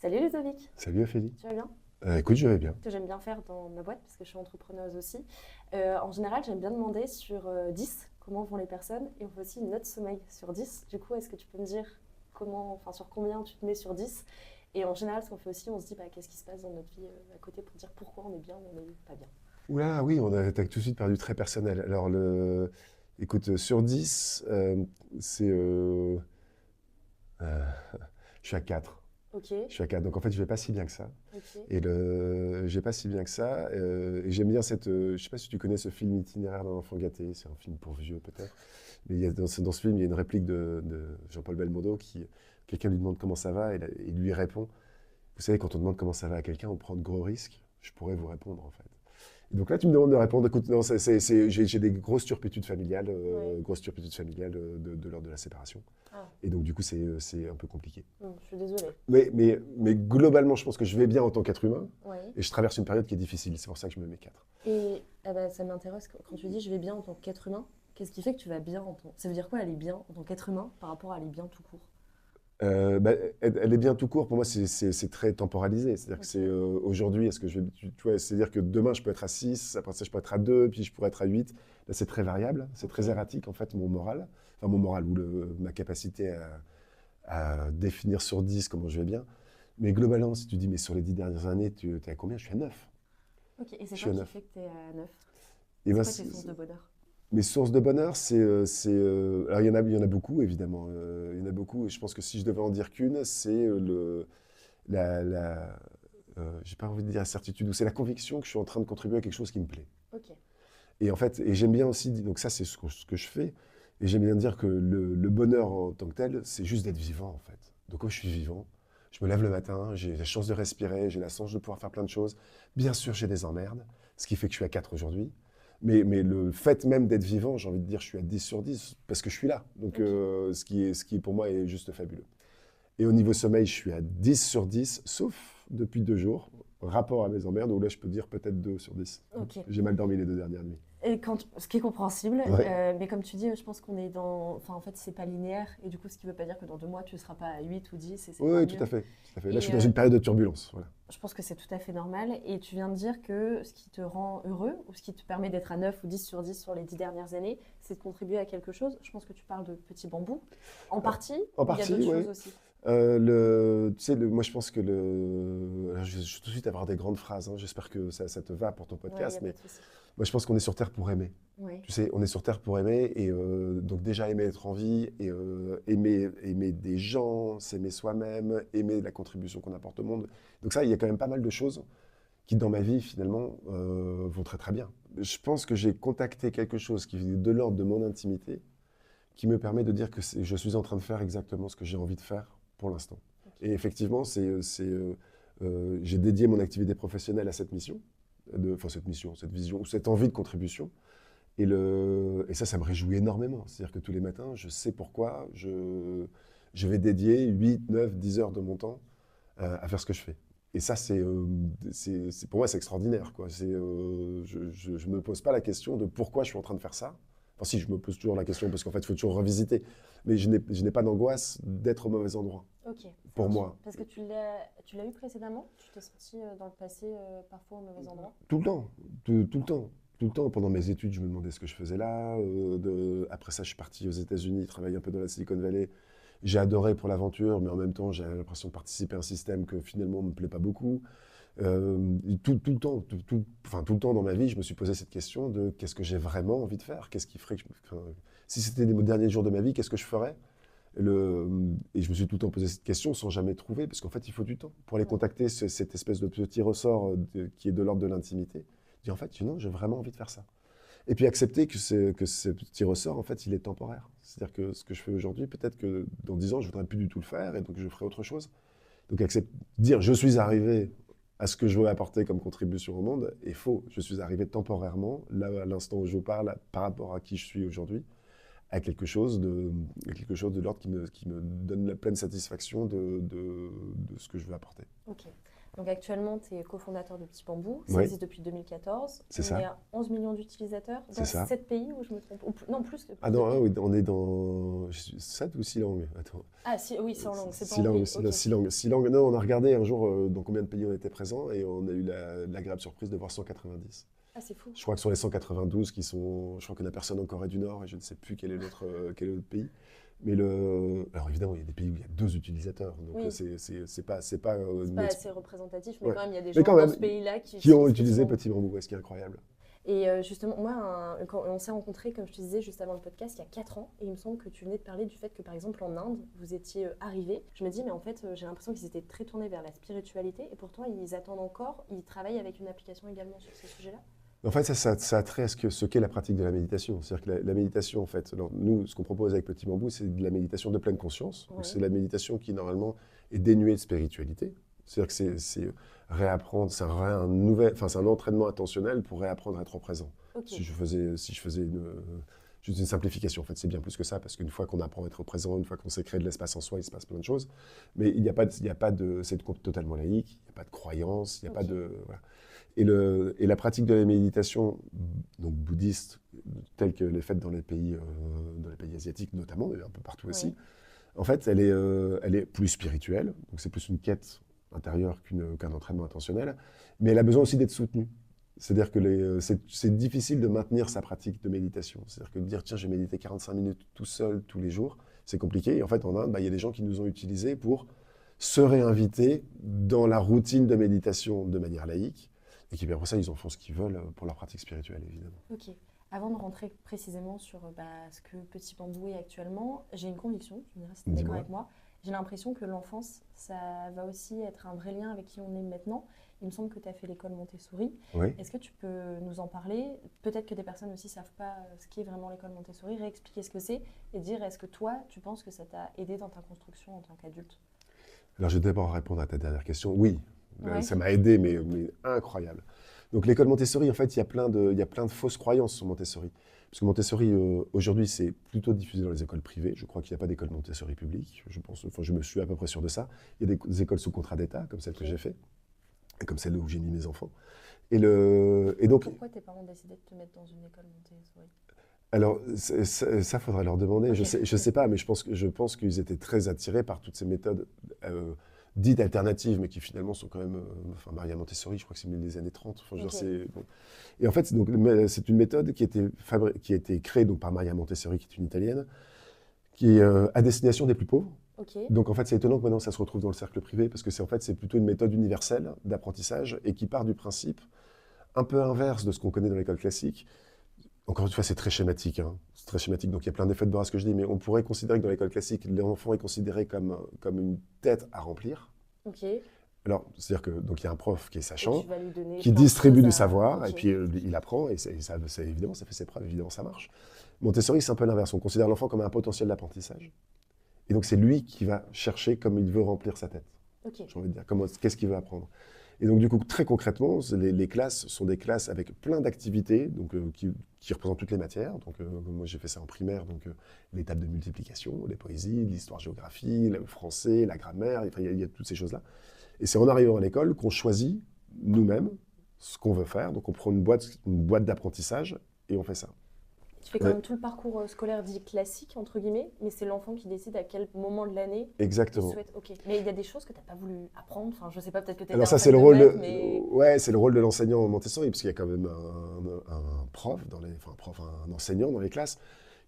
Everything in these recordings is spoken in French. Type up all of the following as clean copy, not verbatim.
Salut Ludovic, Salut Ophélie. tu vas bien? Écoute, je vais bien. Ce que j'aime bien faire dans ma boîte, parce que je suis entrepreneuse aussi. En général, j'aime bien demander sur 10 comment vont les personnes et on fait aussi une note sommeil sur 10. Du coup, est-ce que tu peux me dire sur combien tu te mets sur 10? Et en général, ce qu'on fait aussi, on se dit qu'est-ce qui se passe dans notre vie à côté pour dire pourquoi on est bien ou on n'est pas bien. Oula, oui, t'as tout de suite perdu très personnel. Alors, écoute, sur 10, euh, je suis à 4. Ok, Je suis à 4. Donc, en fait, je vais pas si bien que ça. ok. Je vais pas si bien que ça. Et j'aime bien je sais pas si tu connais ce film Itinéraire d'un enfant gâté. C'est un film pour vieux, peut-être. Mais dans ce film, il y a une réplique de Jean-Paul Belmondo quelqu'un lui demande comment ça va et il lui répond, vous savez, quand on demande comment ça va à quelqu'un, on prend de gros risques. Je pourrais vous répondre, en fait. Et donc là, tu me demandes de répondre. Écoute, non, j'ai des Ouais. grosses turpitudes familiales de l'ordre de la séparation. Ah, Et donc, du coup, c'est un peu compliqué. je suis désolée. Mais globalement, je pense que je vais bien en tant qu'être humain. Ouais. Et je traverse une période qui est difficile. C'est pour ça que je me mets 4. Et ça m'intéresse quand tu dis je vais bien en tant qu'être humain, qu'est-ce qui fait que tu vas bien Ça veut dire quoi aller bien en tant qu'être humain par rapport à aller bien tout court? Elle est bien tout court. Pour moi, c'est très temporalisé. C'est-à-dire que Ok. c'est aujourd'hui, est-ce que je vais. Tu vois, c'est-à-dire que demain, je peux être à 6, après ça, je peux être à 2, puis je pourrais être à 8. Là, c'est très variable. C'est très Ok. erratique, en fait, mon moral. Enfin, mon moral ou ma capacité à définir sur 10 comment je vais bien. Mais globalement, si tu dis, mais sur les 10 dernières années, tu es à combien? Je suis à 9. Ok, et Je c'est suis quoi à qui 9. fait que tu es à 9? Et C'est ben, quoi tes sources de bonheur? mes sources de bonheur, alors, il y en a beaucoup, évidemment. Il y en a beaucoup. Et je pense que si je devais en dire qu'une, c'est la j'ai pas envie de dire la certitude, ou c'est la conviction que je suis en train de contribuer à quelque chose qui me plaît. Ok, Et en fait, et j'aime bien aussi, donc ça, c'est ce que je fais. Et j'aime bien dire que le bonheur en tant que tel, c'est juste d'être vivant, en fait. Donc, quand je suis vivant, je me lève le matin, j'ai la chance de respirer, j'ai la chance de pouvoir faire plein de choses. Bien sûr, j'ai des emmerdes, ce qui fait que je suis à 4 aujourd'hui. Mais le fait même d'être vivant, j'ai envie de dire, je suis à 10 sur 10 parce que je suis là. Donc, ok. ce qui pour moi est juste fabuleux. Et au niveau sommeil, je suis à 10 sur 10, sauf depuis 2 jours, rapport à mes emmerdes, où là, je peux dire peut-être 2 sur 10. Ok. J'ai mal dormi les 2 dernières nuits. Et ce qui est compréhensible, Ouais. mais comme tu dis, je pense qu'on est dans. Enfin, en fait, c'est pas linéaire, et du coup, ce qui veut pas dire que dans 2 mois, tu ne seras pas à 8 ou 10, et c'est tant Oui, tout mieux. à fait. Tout à fait. Là, je suis Et dans une période de turbulence. Voilà. je pense que c'est tout à fait normal. Et tu viens de dire que ce qui te rend heureux, ou ce qui te permet d'être à 9 ou 10 sur 10 sur les 10 dernières années, c'est de contribuer à quelque chose. Je pense que tu parles de petits bambous, en partie, En ou il y a partie, d'autres oui. choses aussi. Tu sais, moi, je pense que alors, je vais tout de suite avoir des grandes phrases, hein. J'espère que ça te va pour ton Ouais, il n'y podcast. a pas Mais de souci. moi, je pense qu'on est sur Terre pour aimer. Oui. Tu sais, on est sur Terre pour aimer. Et donc, déjà, aimer être en vie, et aimer des gens, s'aimer soi-même, aimer la contribution qu'on apporte au monde. Donc, ça, il y a quand même pas mal de choses qui, dans ma vie, finalement, vont très, très bien. Je pense que j'ai contacté quelque chose qui est de l'ordre de mon intimité, qui me permet de dire que je suis en train de faire exactement ce que j'ai envie de faire pour l'instant. Ok. Et effectivement, j'ai dédié mon activité professionnelle à cette mission, cette mission, cette vision, cette envie de contribution. Et ça me réjouit énormément. C'est-à-dire que tous les matins, je sais pourquoi je vais dédier 8, 9, 10 heures de mon temps à faire ce que je fais. Et ça, pour moi, c'est extraordinaire, quoi. Je ne me pose pas la question de pourquoi je suis en train de faire ça. Enfin, si, je me pose toujours la question parce qu'en fait, il faut toujours revisiter. Mais je n'ai pas d'angoisse d'être au mauvais endroit, Ok, ça pour marche. moi. Parce que tu l'as eu précédemment? Tu t'es senti dans le passé parfois au mauvais endroit? Tout le temps, tout le temps. Tout le temps, pendant mes études, je me demandais ce que je faisais là. Après ça, je suis parti aux États-Unis, travailler un peu dans la Silicon Valley. J'ai adoré pour l'aventure, mais en même temps, j'avais l'impression de participer à un système que finalement ne me plaît pas beaucoup. Tout le temps, enfin, tout le temps dans ma vie, je me suis posé cette question de qu'est-ce que j'ai vraiment envie de faire? Qu'est-ce qui ferait que enfin, si c'était les derniers jours de ma vie, qu'est-ce que je ferais? Et je me suis tout le temps posé cette question sans jamais trouver, parce qu'en fait, il faut du temps pour aller Ouais. contacter cette espèce de petit ressort qui est de l'ordre de l'intimité. Dire en fait, non, j'ai vraiment envie de faire ça. Et puis accepter que ce petit ressort, en fait, il est temporaire. C'est-à-dire que ce que je fais aujourd'hui, peut-être que dans 10 ans, je ne voudrais plus du tout le faire, et donc je ferai autre chose. Donc dire je suis arrivé à ce que je veux apporter comme contribution au monde est faux. Je suis arrivé temporairement, là à l'instant où je vous parle, par rapport à qui je suis aujourd'hui, à quelque chose de l'ordre qui me donne la pleine satisfaction de ce que je veux apporter. Ok. Donc actuellement, tu es cofondateur de Petit Bambou, ça Oui. existe depuis 2014. C'est On ça. est à 11 millions d'utilisateurs C'est dans ça. 7 pays, où je me trompe. Non, plus que Ah non, ah oui, on est dans 7 ou 6 langues. Attends. Ah, si, oui, c'est en langue, c'est pas 6 en langues, pays. six Ok. six langues. 6 langues. Non, on a regardé un jour dans combien de pays on était présent et on a eu l'agréable surprise de voir 190. Ah, c'est fou. Je crois que sur les 192 qui sont. Je crois qu'on a personne en Corée du Nord et je ne sais plus quel est l'autre pays. Mais alors évidemment, il y a des pays où il y a 2 utilisateurs. Donc Oui. c'est pas. C'est pas assez représentatif, mais Ouais. quand même, il y a des Mais gens quand dans même, ce pays-là qui ont utilisent utilisé Petit Bambou. Petit Bambou, ouais, ce qui est incroyable. Et justement, moi, quand on s'est rencontrés, comme je te disais juste avant le podcast, il y a 4 ans, et il me semble que tu venais de parler du fait que, par exemple, en Inde, vous étiez arrivés. Je me dis, mais en fait, j'ai l'impression qu'ils étaient très tournés vers la spiritualité, et pourtant, ils attendent encore, ils travaillent avec une application également sur ces sujets-là. En fait, ça a trait à ce qu'est la pratique de la méditation. C'est-à-dire que la méditation, en fait, alors, nous, ce qu'on propose avec Petit Bambou, c'est de la méditation de pleine conscience. Donc, Ouais. c'est la méditation qui, normalement, est dénuée de spiritualité. C'est-à-dire que c'est réapprendre, c'est un entraînement attentionnel pour réapprendre à être au présent. Ok. Si je faisais juste une simplification, en fait, c'est bien plus que ça, parce qu'une fois qu'on apprend à être au présent, une fois qu'on s'est créé de l'espace en soi, il se passe plein de choses. Mais il n'y a pas de, c'est totalement laïque, il n'y a pas de croyance, il n'y a pas Ok. de, voilà. Et la pratique de la méditation, donc bouddhiste, telle que les faites dans les pays asiatiques notamment, et un peu partout aussi, Ouais. en fait, elle est plus spirituelle, donc c'est plus une quête intérieure qu'un entraînement intentionnel, mais elle a besoin aussi d'être soutenue. C'est-à-dire que c'est difficile de maintenir sa pratique de méditation. C'est-à-dire que de dire, tiens, j'ai médité 45 minutes tout seul tous les jours, c'est compliqué. Et en fait, en Inde, il y a des gens qui nous ont utilisés pour se réinviter dans la routine de méditation de manière laïque, et qui, après ça, ils en font ce qu'ils veulent pour leur pratique spirituelle, évidemment. Ok. Avant de rentrer précisément sur ce que Petit Bambou est actuellement, j'ai une conviction, tu me diras si tu es d'accord Dis-moi. avec moi. J'ai l'impression que l'enfance, ça va aussi être un vrai lien avec qui on est maintenant. Il me semble que tu as fait l'école Montessori. Oui. Est-ce que tu peux nous en parler? Peut-être que des personnes aussi ne savent pas ce qu'est vraiment l'école Montessori, réexpliquer ce que c'est et dire est-ce que toi, tu penses que ça t'a aidé dans ta construction en tant qu'adulte? Alors, je vais d'abord répondre à ta dernière question. Oui, Ouais. ça m'a aidé, mais incroyable. Donc, l'école Montessori, en fait, il y a plein de fausses croyances sur Montessori. Parce que Montessori, aujourd'hui, c'est plutôt diffusé dans les écoles privées. Je crois qu'il n'y a pas d'école Montessori publique. Je pense, enfin, je me suis à peu près sûr de ça. Il y a des écoles sous contrat d'État, comme celle que Ok. j'ai fait, et comme celle où j'ai mis mes enfants. Et donc, Pourquoi tes parents ont décidé de te mettre dans une école Montessori? alors, ça, faudrait leur demander. Ok. Je sais pas, mais je pense qu'ils étaient très attirés par toutes ces méthodes dites alternatives, mais qui finalement sont quand même. Enfin, Maria Montessori, je crois que c'est des années 30. Enfin, je veux dire, Ok. bon. Et en fait, donc, c'est une méthode qui a été créée donc, par Maria Montessori, qui est une italienne, qui est à destination des plus pauvres. Ok. Donc en fait, c'est étonnant que maintenant ça se retrouve dans le cercle privé, parce que c'est plutôt une méthode universelle d'apprentissage et qui part du principe un peu inverse de ce qu'on connaît dans l'école classique. Encore une fois, c'est très schématique, hein. C'est très schématique, donc il y a plein d'effets de bord à ce que je dis, mais on pourrait considérer que dans l'école classique, l'enfant est considéré comme une tête à remplir. Ok. Et Alors, c'est-à-dire que donc il y a un prof qui est sachant, tu vas lui donner qui plein de distribue choses du à- savoir, Ok. et puis il apprend, et évidemment, ça fait ses preuves, évidemment, ça marche. Montessori, c'est un peu l'inverse. On considère l'enfant comme un potentiel d'apprentissage. Et donc, c'est lui qui va chercher comme il veut remplir sa tête. Ok. J'ai envie de dire, qu'est-ce qu'il veut apprendre. Et donc, du coup, très concrètement, les classes sont des classes avec plein d'activités donc, qui représentent toutes les matières. Donc, moi, j'ai fait ça en primaire, donc les tables de multiplication, les poésies, l'histoire-géographie, le français, la grammaire, enfin, il y a toutes ces choses-là. Et c'est en arrivant à l'école qu'on choisit nous-mêmes ce qu'on veut faire. Donc, on prend une boîte d'apprentissage et on fait ça. Tu fais quand Ouais. même tout le parcours scolaire dit classique, entre guillemets, mais c'est l'enfant qui décide à quel moment de l'année il Exactement. souhaite. Ok. Mais il y a des choses que tu n'as pas voulu apprendre. Enfin, je sais pas, peut-être que tu Alors étais ça, un c'est fac le de rôle maths, mais... ouais, c'est le rôle de l'enseignant Montessori, parce qu'il y a quand même un prof, un enseignant dans les classes,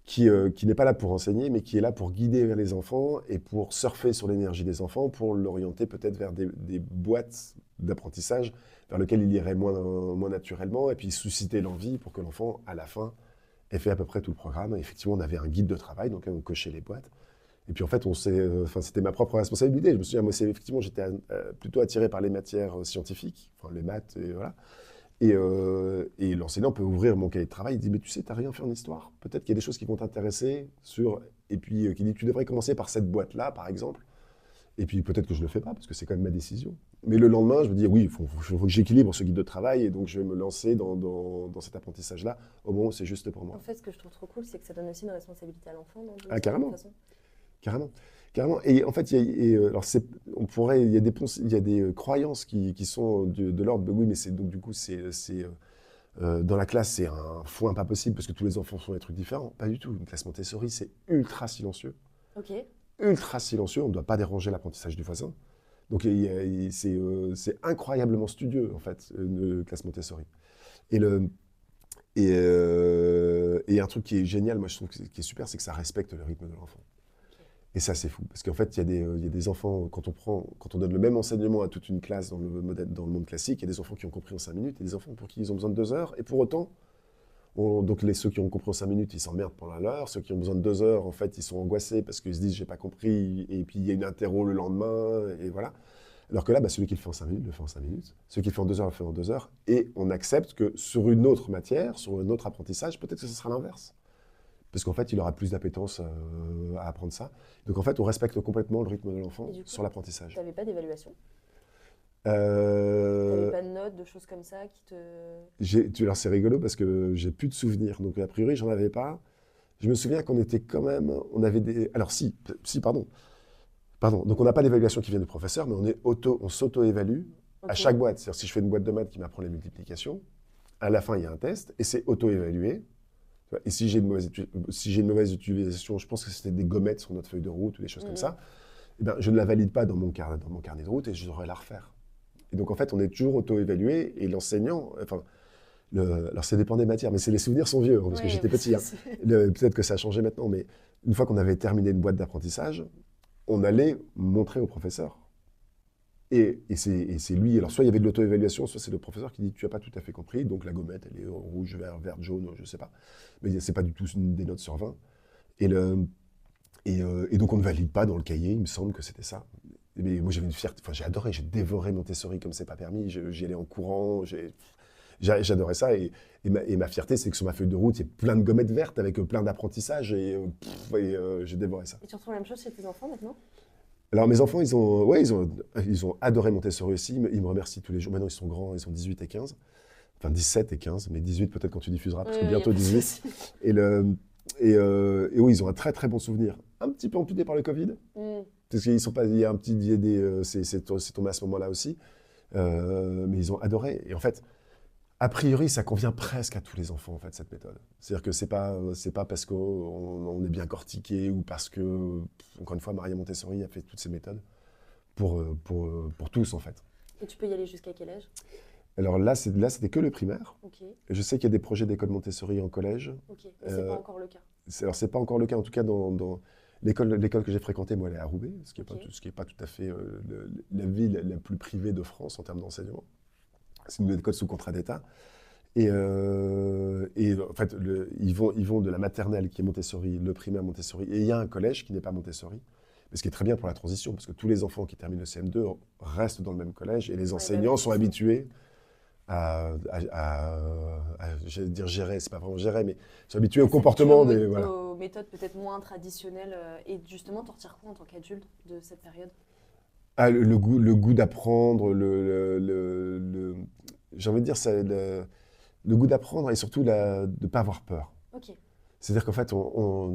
qui n'est pas là pour enseigner, mais qui est là pour guider vers les enfants et pour surfer sur l'énergie des enfants, pour l'orienter peut-être vers des boîtes d'apprentissage vers lesquelles il irait moins naturellement, et puis susciter l'envie pour que l'enfant, à la fin, ait fait à peu près tout le programme. Et effectivement, on avait un guide de travail, donc on cochait les boîtes. Et puis en fait, c'était ma propre responsabilité. Je me souviens, moi, effectivement, j'étais plutôt attiré par les matières scientifiques, enfin les maths, et voilà. Et l'enseignant peut ouvrir mon cahier de travail, il dit, mais tu sais, tu n'as rien fait en histoire. Peut-être qu'il y a des choses qui vont t'intéresser et puis qui dit, tu devrais commencer par cette boîte-là, par exemple. Et puis peut-être que je ne le fais pas, parce que c'est quand même ma décision. Mais le lendemain, je me dis, oui, il faut que j'équilibre ce guide de travail, et donc je vais me lancer dans cet apprentissage-là, au moment où c'est juste pour moi. En fait, ce que je trouve trop cool, c'est que ça donne aussi une responsabilité à l'enfant, non, d'une Ah, carrément. certaine façon. Carrément. Carrément. Et en fait, alors il y a des croyances qui sont de l'ordre de oui, mais c'est donc du coup, dans la classe, c'est un foin pas possible parce que tous les enfants font des trucs différents. Pas du tout. Une classe Montessori, c'est ultra silencieux. Ok. Ultra silencieux. On ne doit pas déranger l'apprentissage du voisin. Donc, c'est incroyablement studieux, en fait, une classe Montessori. Et, et un truc qui est génial, moi, je trouve qui est super, c'est que ça respecte le rythme de l'enfant. Et ça, c'est fou. Parce qu'en fait, il y a des enfants, quand on donne le même enseignement à toute une classe dans le monde classique, il y a des enfants qui ont compris en 5 minutes et des enfants pour qui ils ont besoin de 2 heures. Et pour autant, donc ceux qui ont compris en 5 minutes, ils s'emmerdent pendant l'heure. Ceux qui ont besoin de 2 heures, en fait, ils sont angoissés parce qu'ils se disent, j'ai pas compris. Et puis, il y a une interro le lendemain. Et voilà. Alors que là, celui qui le fait en 5 minutes, le fait en 5 minutes. Celui qui le fait en 2 heures, le fait en 2 heures. Et on accepte que sur une autre matière, sur un autre apprentissage, peut-être que ce sera l'inverse. Parce qu'en fait, il aura plus d'appétence à apprendre ça. Donc en fait, on respecte complètement le rythme de l'enfant sur l'apprentissage. Tu n'avais pas d'évaluation? Tu n'avais pas de notes, de choses comme ça qui te... Alors c'est rigolo parce que j'ai plus de souvenirs. Donc a priori, j'en avais pas. Je me souviens qu'on était quand même... On avait des... Alors si, pardon. Pardon. Donc on n'a pas d'évaluation qui vient du professeur, mais on s'auto-évalue à chaque boîte. C'est-à-dire si je fais une boîte de maths qui m'apprend les multiplications, à la fin, il y a un test et c'est auto-évalué. Et si j'ai une mauvaise utilisation, je pense que c'était des gommettes sur notre feuille de route ou des choses comme ça, eh ben, je ne la valide pas dans mon carnet de route et je devrais la refaire. Et donc en fait, on est toujours auto-évalué et l'enseignant, enfin, alors ça dépend des matières, mais les souvenirs sont vieux, parce que j'étais petit. Hein. Peut-être que ça a changé maintenant, mais une fois qu'on avait terminé une boîte d'apprentissage, on allait montrer au professeur. Et c'est lui, alors soit il y avait de l'auto-évaluation, soit c'est le professeur qui dit tu n'as pas tout à fait compris, donc la gommette elle est rouge, vert, jaune, je ne sais pas. Mais c'est pas du tout des notes sur 20. Et donc on ne valide pas dans le cahier, il me semble que c'était ça. Mais moi j'avais une fierté, enfin j'ai adoré, j'ai dévoré Montessori comme c'est pas permis, j'y allais en courant, j'adorais ça. Et ma fierté c'est que sur ma feuille de route il y a plein de gommettes vertes avec plein d'apprentissages et j'ai dévoré ça. Et tu retrouves la même chose chez tes enfants maintenant? Alors mes enfants, ils ont adoré Montessori aussi, ils me remercient tous les jours. Maintenant ils sont grands, ils ont 18 et 15, enfin 17 et 15, mais 18 peut-être quand tu diffuseras, parce que bientôt 18. Et oui, ils ont un très très bon souvenir, un petit peu amputé par le Covid, parce qu'ils sont pas, il y a un petit, c'est tombé à ce moment-là aussi, mais ils ont adoré. Et en fait, a priori, ça convient presque à tous les enfants, en fait, cette méthode. C'est-à-dire que c'est pas parce qu'on est bien cortiqué ou parce que, encore une fois, Maria Montessori a fait toutes ces méthodes pour tous, en fait. Et tu peux y aller jusqu'à quel âge? Alors là, c'était que le primaire. Ok. Et je sais qu'il y a des projets d'école Montessori en collège. Ok, mais c'est pas encore le cas. Alors, c'est pas encore le cas, en tout cas, dans l'école que j'ai fréquentée, moi, elle est à Roubaix, ce qui n'est pas tout à fait la ville la plus privée de France en termes d'enseignement. C'est une école sous contrat d'État. Et en fait, ils vont de la maternelle qui est Montessori, le primaire Montessori, et il y a un collège qui n'est pas Montessori, mais ce qui est très bien pour la transition, parce que tous les enfants qui terminent le CM2 restent dans le même collège, et les enseignants sont habitués j'allais dire gérer, c'est pas vraiment gérer, mais sont habitués au comportement des... Voilà. Aux méthodes peut-être moins traditionnelles. Et justement, t'en retires quoi en tant qu'adulte de cette période? Le goût d'apprendre, j'ai envie de dire, le goût d'apprendre et surtout de ne pas avoir peur. Ok. C'est-à-dire qu'en fait,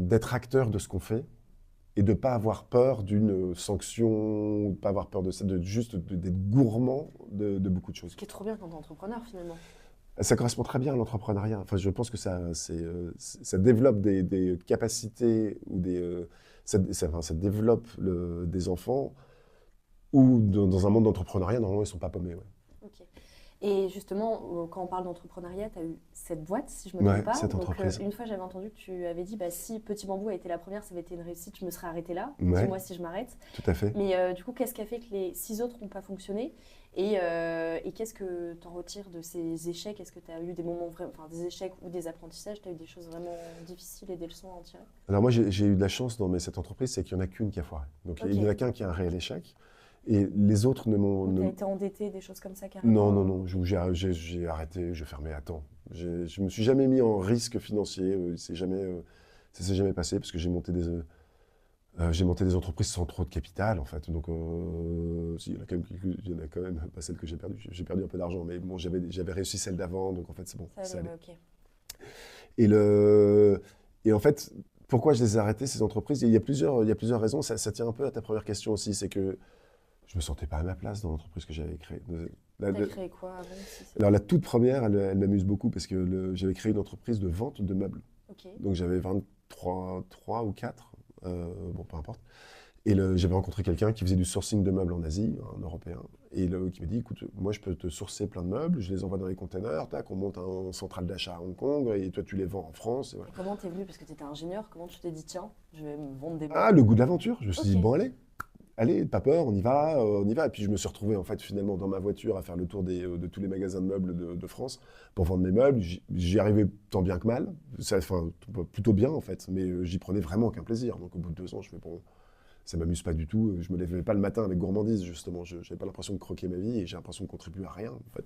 d'être acteur de ce qu'on fait et de ne pas avoir peur d'une sanction, de ne pas avoir peur de ça, juste d'être gourmand de beaucoup de choses. Ce qui est trop bien quand t'es entrepreneur finalement. Ça correspond très bien à l'entrepreneuriat. Enfin, je pense que ça développe des capacités ou ça développe des enfants ou dans un monde d'entrepreneuriat, normalement, ils ne sont pas paumés. Ouais. Ok. Et justement, quand on parle d'entrepreneuriat, tu as eu cette boîte, si je ne me trompe pas. Cette entreprise. Une fois, j'avais entendu que tu avais dit, si Petit Bambou a été la première, ça avait été une réussite, je me serais arrêtée là. Ouais. Dis-moi si je m'arrête. Tout à fait. Mais du coup, qu'est-ce qui a fait que les 6 autres n'ont pas fonctionné? Et qu'est-ce que tu en retires de ces échecs? Est-ce que tu as eu des moments des échecs ou des apprentissages? Tu as eu des choses vraiment difficiles et des leçons à en tirer? Alors moi, j'ai eu de la chance dans cette entreprise, c'est qu'il n'y en a qu'une qui a foiré. Donc il n'y en a qu'un qui a un réel échec. Et les autres ne m'ont... Tu as été endetté, des choses comme ça carrément? Non. J'ai arrêté, je fermais à temps. Je ne me suis jamais mis en risque financier. Ça ne s'est jamais passé parce que j'ai monté des entreprises sans trop de capital, en fait. Donc, il y en a quand même, pas celle que j'ai perdue. J'ai perdu un peu d'argent, mais bon, j'avais réussi celle d'avant, donc en fait, c'est bon. Ça allait. Ok. Et en fait, Pourquoi je les ai arrêtées, ces entreprises? Il y a plusieurs raisons. Ça tient un peu à ta première question aussi. C'est que je me sentais pas à ma place dans l'entreprise que j'avais créée. La- T'as la- créé quoi avant si c'est- alors, la toute première, elle m'amuse beaucoup parce que j'avais créé une entreprise de vente de meubles. Ok. Donc, j'avais 3 ou 4, bon, peu importe. Et j'avais rencontré quelqu'un qui faisait du sourcing de meubles en Asie, un Européen, et qui m'a dit, écoute, moi je peux te sourcer plein de meubles, je les envoie dans les containers, tac, on monte un central d'achat à Hong Kong, et toi tu les vends en France. Et voilà. Et comment t'es venu? Parce que t'étais ingénieur, comment tu t'es dit, tiens, je vais me vendre des Ah, meubles? le goût de l'aventure. Je me suis dit, Ok. bon, allez, pas peur, on y va, on y va. Et puis je me suis retrouvé en fait finalement dans ma voiture à faire le tour de tous les magasins de meubles de France pour vendre mes meubles. J'y arrivais tant bien que mal, enfin plutôt bien en fait, mais j'y prenais vraiment aucun plaisir. Donc au bout de 2 ans, je fais bon, ça m'amuse pas du tout. Je me levais pas le matin avec gourmandise justement. Je n'avais pas l'impression de croquer ma vie et j'ai l'impression de contribuer à rien en fait.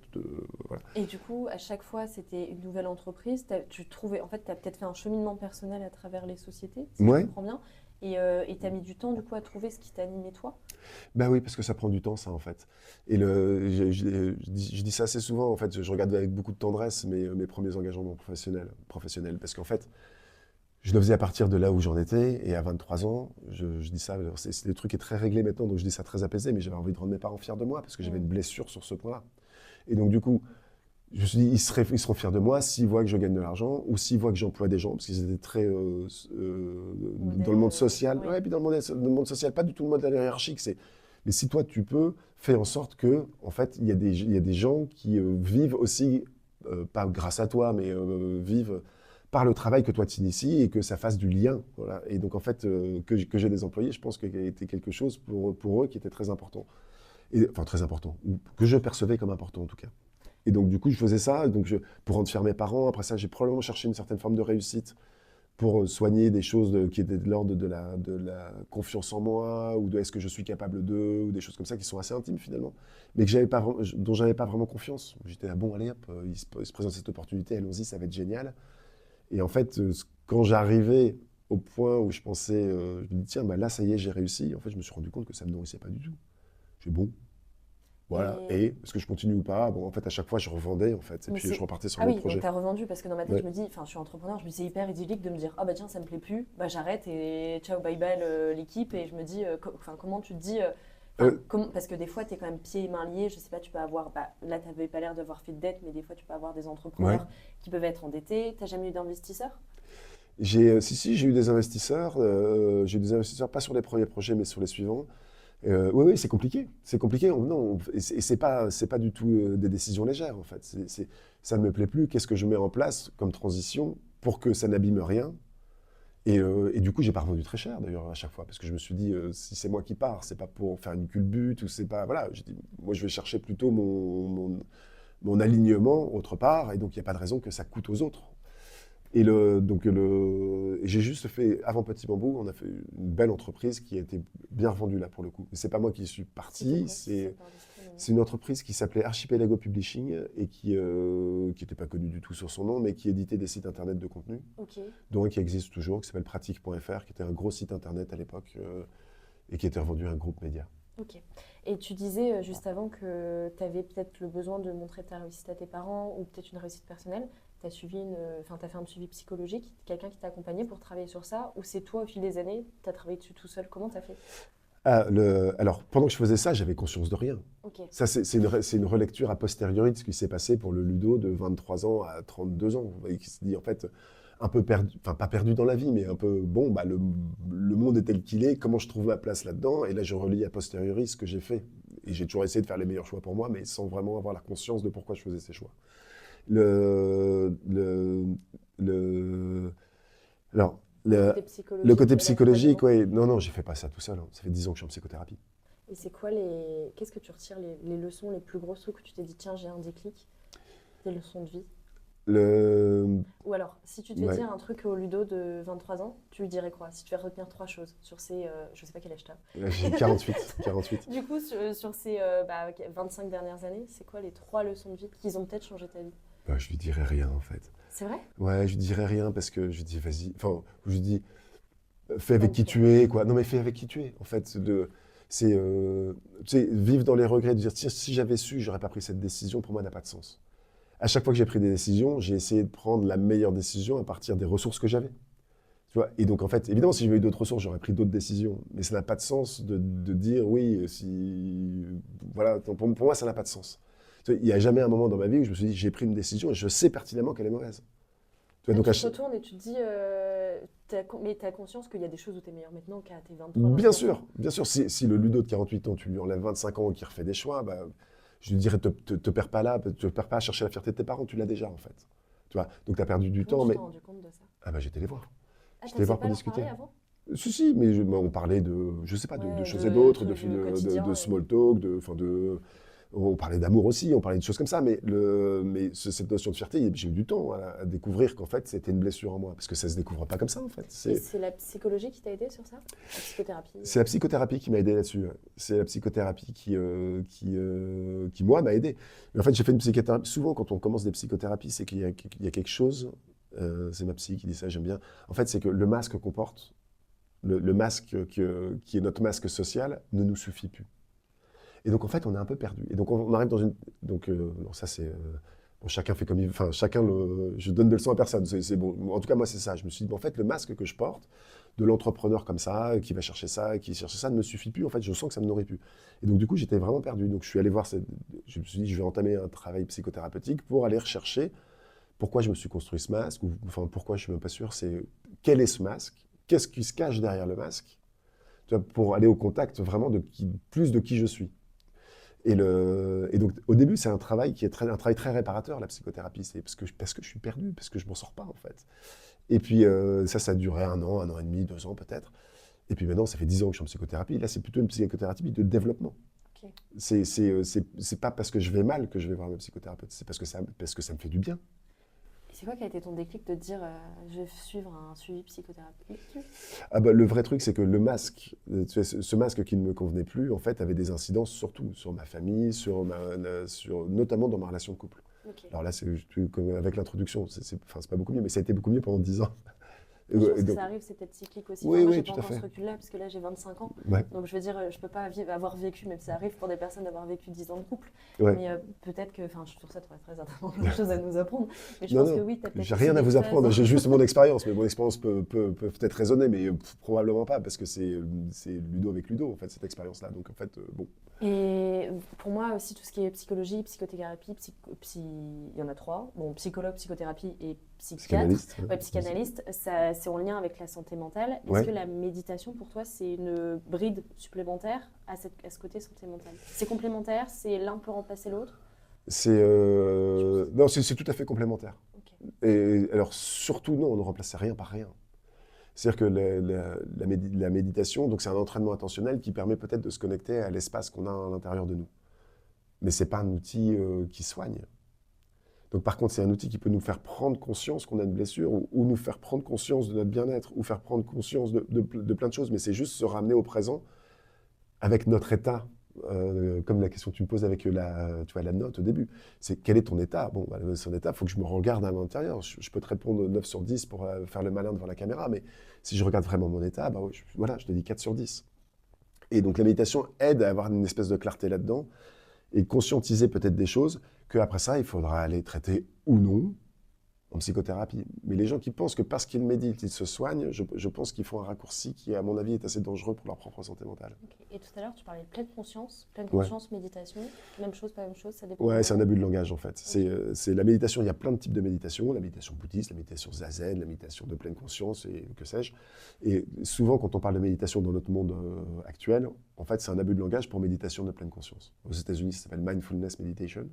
Voilà. Et du coup, à chaque fois, c'était une nouvelle entreprise. Tu trouvais, en fait, tu as peut-être fait un cheminement personnel à travers les sociétés, si je Ouais. comprends bien. Et tu as mis du temps, du coup, à trouver ce qui t'animait toi. Bah oui, parce que ça prend du temps, ça, en fait. Et je dis ça assez souvent, en fait, je regarde avec beaucoup de tendresse mes premiers engagements professionnels, parce qu'en fait, je le faisais à partir de là où j'en étais, et à 23 ans, je dis ça, c'est des trucs qui est très réglé maintenant, donc je dis ça très apaisé, mais j'avais envie de rendre mes parents fiers de moi, parce que j'avais une blessure sur ce point-là. Et donc, du coup, je me suis dit, ils seront fiers de moi s'ils voient que je gagne de l'argent, ou s'ils voient que j'emploie des gens, parce qu'ils étaient très dans le monde social. Oui. Ouais, puis dans le monde social, pas du tout le modèle hiérarchique. Mais si toi, tu peux, fais en sorte que, en fait, il y a des gens qui vivent aussi, pas grâce à toi, mais vivent par le travail que toi tu inities et que ça fasse du lien. Voilà. Et donc, en fait, que j'ai des employés, je pense qu'il y a été quelque chose pour eux qui était très important. Enfin, très important, ou que je percevais comme important en tout cas. Et donc, du coup, je faisais ça pour rendre fiers mes parents. Après ça, j'ai probablement cherché une certaine forme de réussite pour soigner des choses qui étaient de l'ordre de la confiance en moi, ou de est-ce que je suis capable d'eux, ou des choses comme ça qui sont assez intimes finalement, mais dont j'avais pas vraiment confiance. J'étais là, bon, allez hop, il se présente cette opportunité, allons-y, ça va être génial. Et en fait, quand j'arrivais au point où je pensais, je me dis, tiens, bah là, ça y est, j'ai réussi, en fait, je me suis rendu compte que ça ne me nourrissait pas du tout. J'ai bon, voilà. Et... Et est-ce que je continue ou pas? Bon, en fait, à chaque fois, je revendais, en fait. Et Mais puis, je repartais sur Ah un oui, autre donc projet. t'as revendu, parce que dans ma tête, Ouais. je me dis, enfin, je suis entrepreneur, je me dis, c'est hyper idyllique de me dire, ah bah tiens, ça me plaît plus, bah j'arrête et ciao, bye bye l'équipe. Et je me dis, enfin, comment tu te dis, Euh, parce que des fois, tu es quand même pieds et mains liés, je sais pas, tu peux avoir, bah, là, tu n'avais pas l'air d'avoir fait de dette, mais des fois, tu peux avoir des entrepreneurs qui peuvent être endettés. T'as jamais eu d'investisseurs? Si, j'ai eu des investisseurs. J'ai eu des investisseurs, pas sur les premiers projets, mais sur les suivants. Oui, oui, c'est compliqué. C'est compliqué. Non, et c'est pas du tout des décisions légères, en fait. Ça ne me plaît plus. Qu'est-ce que je mets en place comme transition pour que ça n'abîme rien? Et du coup, j'ai pas revendu très cher d'ailleurs à chaque fois parce que je me suis dit si c'est moi qui pars, c'est pas pour faire une culbute ou c'est pas voilà. J'ai dit moi je vais chercher plutôt mon alignement autre part et donc il n'y a pas de raison que ça coûte aux autres. Et j'ai juste fait avant Petit Bambou, on a fait une belle entreprise qui a été bien revendue là pour le coup. Mais c'est pas moi qui suis parti, c'est une entreprise qui s'appelait Archipelago Publishing et qui n'était pas connue du tout sur son nom, mais qui éditait des sites internet de contenu, Ok. dont un qui existe toujours, qui s'appelle pratique.fr, qui était un gros site internet à l'époque et qui était revendu à un groupe média. Ok. Et tu disais juste avant que tu avais peut-être le besoin de montrer ta réussite à tes parents ou peut-être une réussite personnelle. Tu as fait un suivi psychologique, quelqu'un qui t'a accompagné pour travailler sur ça, ou c'est toi au fil des années, tu as travaillé dessus tout seul? Comment tu as fait? Alors, pendant que je faisais ça, j'avais conscience de rien. Ok. Ça, c'est une relecture a posteriori de ce qui s'est passé pour le Ludo de 23 ans à 32 ans. Vous voyez, qui se dit en fait un peu perdu, enfin pas perdu dans la vie, mais un peu bon, bah, le monde est tel qu'il est, comment je trouve ma place là-dedans? Et là, je relis a posteriori ce que j'ai fait. Et j'ai toujours essayé de faire les meilleurs choix pour moi, mais sans vraiment avoir la conscience de pourquoi je faisais ces choix. Le, le, le, alors, le côté psychologique, oui. Non, j'ai fait pas ça tout seul. Hein. Ça fait 10 ans que je suis en psychothérapie. Et c'est quoi qu'est-ce que tu retires les leçons, les plus grosses trucs que tu t'es dit, tiens, j'ai un déclic, des leçons de vie? Ou alors, si tu devais dire un truc au Ludo de 23 ans, tu lui dirais quoi? Si tu devais retenir 3 choses sur ces, je sais pas quel âge t'as. J'ai 48. Du coup, sur ces 25 dernières années, c'est quoi les 3 leçons de vie qui ont peut-être changé ta vie? Bah, je lui dirais rien en fait. C'est vrai? Ouais, je lui dirais rien parce que je lui dis vas-y. Enfin, je lui dis fais avec qui tu es, quoi. Non, mais fais avec qui tu es. En fait, tu sais, vivre dans les regrets, de dire tiens, si j'avais su, j'aurais pas pris cette décision, pour moi, n'a pas de sens. À chaque fois que j'ai pris des décisions, j'ai essayé de prendre la meilleure décision à partir des ressources que j'avais. Tu vois, et donc, en fait, évidemment, si j'avais eu d'autres ressources, j'aurais pris d'autres décisions. Mais ça n'a pas de sens de dire, oui, si... Voilà, pour moi, ça n'a pas de sens. Tu vois, il n'y a jamais un moment dans ma vie où je me suis dit, j'ai pris une décision et je sais pertinemment qu'elle est mauvaise. Tu vois, donc, Tu te retournes et tu te dis, mais tu as conscience qu'il y a des choses où tu es meilleur maintenant qu'à tes 23, bien 24 sûr, ans. bien sûr. Si le Ludo de 48 ans, tu lui enlèves 25 ans et qu'il refait des choix, bah, je lui dirais, te perds pas là, te perds pas à chercher la fierté de tes parents, tu l'as déjà, en fait. Tu vois, donc tu as perdu du Comment temps, tu t'es mais... rendu compte de ça? Ah bah, j'étais les voir. Ah, J'étais tu les sais voir pas pour leur discuter. parler avant? Si, mais on parlait de, je sais pas, de Ouais, choses et d'autres, trucs du quotidien. de small talk, on parlait d'amour aussi, on parlait de choses comme ça, mais cette notion de fierté, j'ai eu du temps à découvrir qu'en fait, c'était une blessure en moi, parce que ça se découvre pas comme ça, en fait. Et c'est la psychologie qui t'a aidé sur ça? La psychothérapie? C'est la psychothérapie qui m'a aidé là-dessus. Ouais. C'est la psychothérapie qui, moi, m'a aidé. Mais en fait, j'ai fait une psychothérapie. Souvent, quand on commence des psychothérapies, c'est qu'il y a quelque chose, c'est ma psy qui dit ça, j'aime bien. En fait, c'est que le masque qu'on porte, le masque qui est notre masque social, ne nous suffit plus. Et donc, en fait, on est un peu perdu. Et donc, on arrive dans une... Donc, non, ça, c'est... bon, chacun fait comme il... Enfin, je donne de leçons à personne. C'est bon. En tout cas, moi, c'est ça. Je me suis dit, en fait, le masque que je porte, de l'entrepreneur comme ça, qui va chercher ça, qui cherche ça, ne me suffit plus. En fait, je sens que ça ne me nourrit plus. Et donc, du coup, j'étais vraiment perdu. Donc, je suis allé voir... Je me suis dit, je vais entamer un travail psychothérapeutique pour aller rechercher pourquoi je me suis construit ce masque, ou enfin, pourquoi je ne suis même pas sûr. C'est quel est ce masque? Qu'est-ce qui se cache derrière le masque? Tu vois, pour aller au contact vraiment plus de qui je suis. Et donc, au début, c'est un travail qui est un travail très réparateur, la psychothérapie. C'est parce que je suis perdu, parce que je m'en sors pas, en fait. Et puis, ça a duré 1 an et demi, 2 ans peut-être. Et puis maintenant, ça fait 10 ans que je suis en psychothérapie. Là, c'est plutôt une psychothérapie de développement. Ok. C'est pas parce que je vais mal que je vais voir un psychothérapeute. C'est parce que ça me fait du bien. Et c'est quoi qui a été ton déclic de te dire, je vais suivre un suivi psychothérapeutique? Ah bah, le vrai truc, c'est que le masque, tu sais, ce masque qui ne me convenait plus, en fait, avait des incidences sur tout, sur ma famille, notamment dans ma relation de couple. Ok. Alors là, c'est comme avec l'introduction, enfin, c'est pas beaucoup mieux, mais ça a été beaucoup mieux pendant 10 ans. Je pense Et que donc, ça arrive, c'est peut-être cyclique aussi. oui, Enfin, moi, oui, j'ai tout pas à encore fait. ce recul-là, parce que là, j'ai 25 ans. Ouais, Donc, je veux dire, je peux pas avoir vécu, même si ça arrive pour des personnes d'avoir vécu 10 ans de couple. ouais. Mais peut-être que, enfin, sur ça, tu aurais très certainement des choses à nous apprendre. Mais je Non, pense que non, oui, tu as peut-être j'ai aussi rien à des vous phases, apprendre, j'ai juste mon expérience, mais mon expérience peut peut-être raisonner, mais probablement pas, parce que c'est Ludo avec Ludo, en fait, cette expérience-là. Donc, en fait, bon. Et pour moi aussi, tout ce qui est psychologie, psychothérapie, il y en a 3. Bon, psychologue, psychothérapie et psychiatre. Psychanalyste. Ouais, psychanalyste, c'est en lien avec la santé mentale. Est-ce Ouais. que la méditation, pour toi, c'est une bride supplémentaire à ce côté santé mentale? C'est complémentaire? C'est l'un peut remplacer l'autre? Non, c'est tout à fait complémentaire. Ok. Et alors, surtout, non, on ne remplace rien par rien. C'est-à-dire que la méditation, donc c'est un entraînement intentionnel qui permet peut-être de se connecter à l'espace qu'on a à l'intérieur de nous. Mais ce n'est pas un outil qui soigne. Donc par contre, c'est un outil qui peut nous faire prendre conscience qu'on a une blessure, ou nous faire prendre conscience de notre bien-être, ou faire prendre conscience de plein de choses. Mais c'est juste se ramener au présent avec notre état. Comme la question que tu me poses avec tu vois, la note au début, c'est quel est ton état? Bon, bah, son état, il faut que je me regarde à l'intérieur. Je peux te répondre 9 sur 10 pour faire le malin devant la caméra, mais si je regarde vraiment mon état, bah, voilà, je te dis 4 sur 10. Et donc la méditation aide à avoir une espèce de clarté là-dedans et conscientiser peut-être des choses qu'après ça, il faudra aller traiter ou non en psychothérapie. Mais les gens qui pensent que parce qu'ils méditent, ils se soignent, je pense qu'ils font un raccourci qui, à mon avis, est assez dangereux pour leur propre santé mentale. Ok. Et tout à l'heure, tu parlais de pleine Ouais. conscience, méditation. Même chose, pas même chose, ça dépend. Ouais, c'est un abus de langage en fait. Ok. C'est la méditation, il y a plein de types de méditation, la méditation bouddhiste, la méditation zazen, la méditation de pleine conscience et que sais-je. Et souvent quand on parle de méditation dans notre monde actuel, en fait c'est un abus de langage pour méditation de pleine conscience. Aux États-Unis, ça s'appelle mindfulness meditation.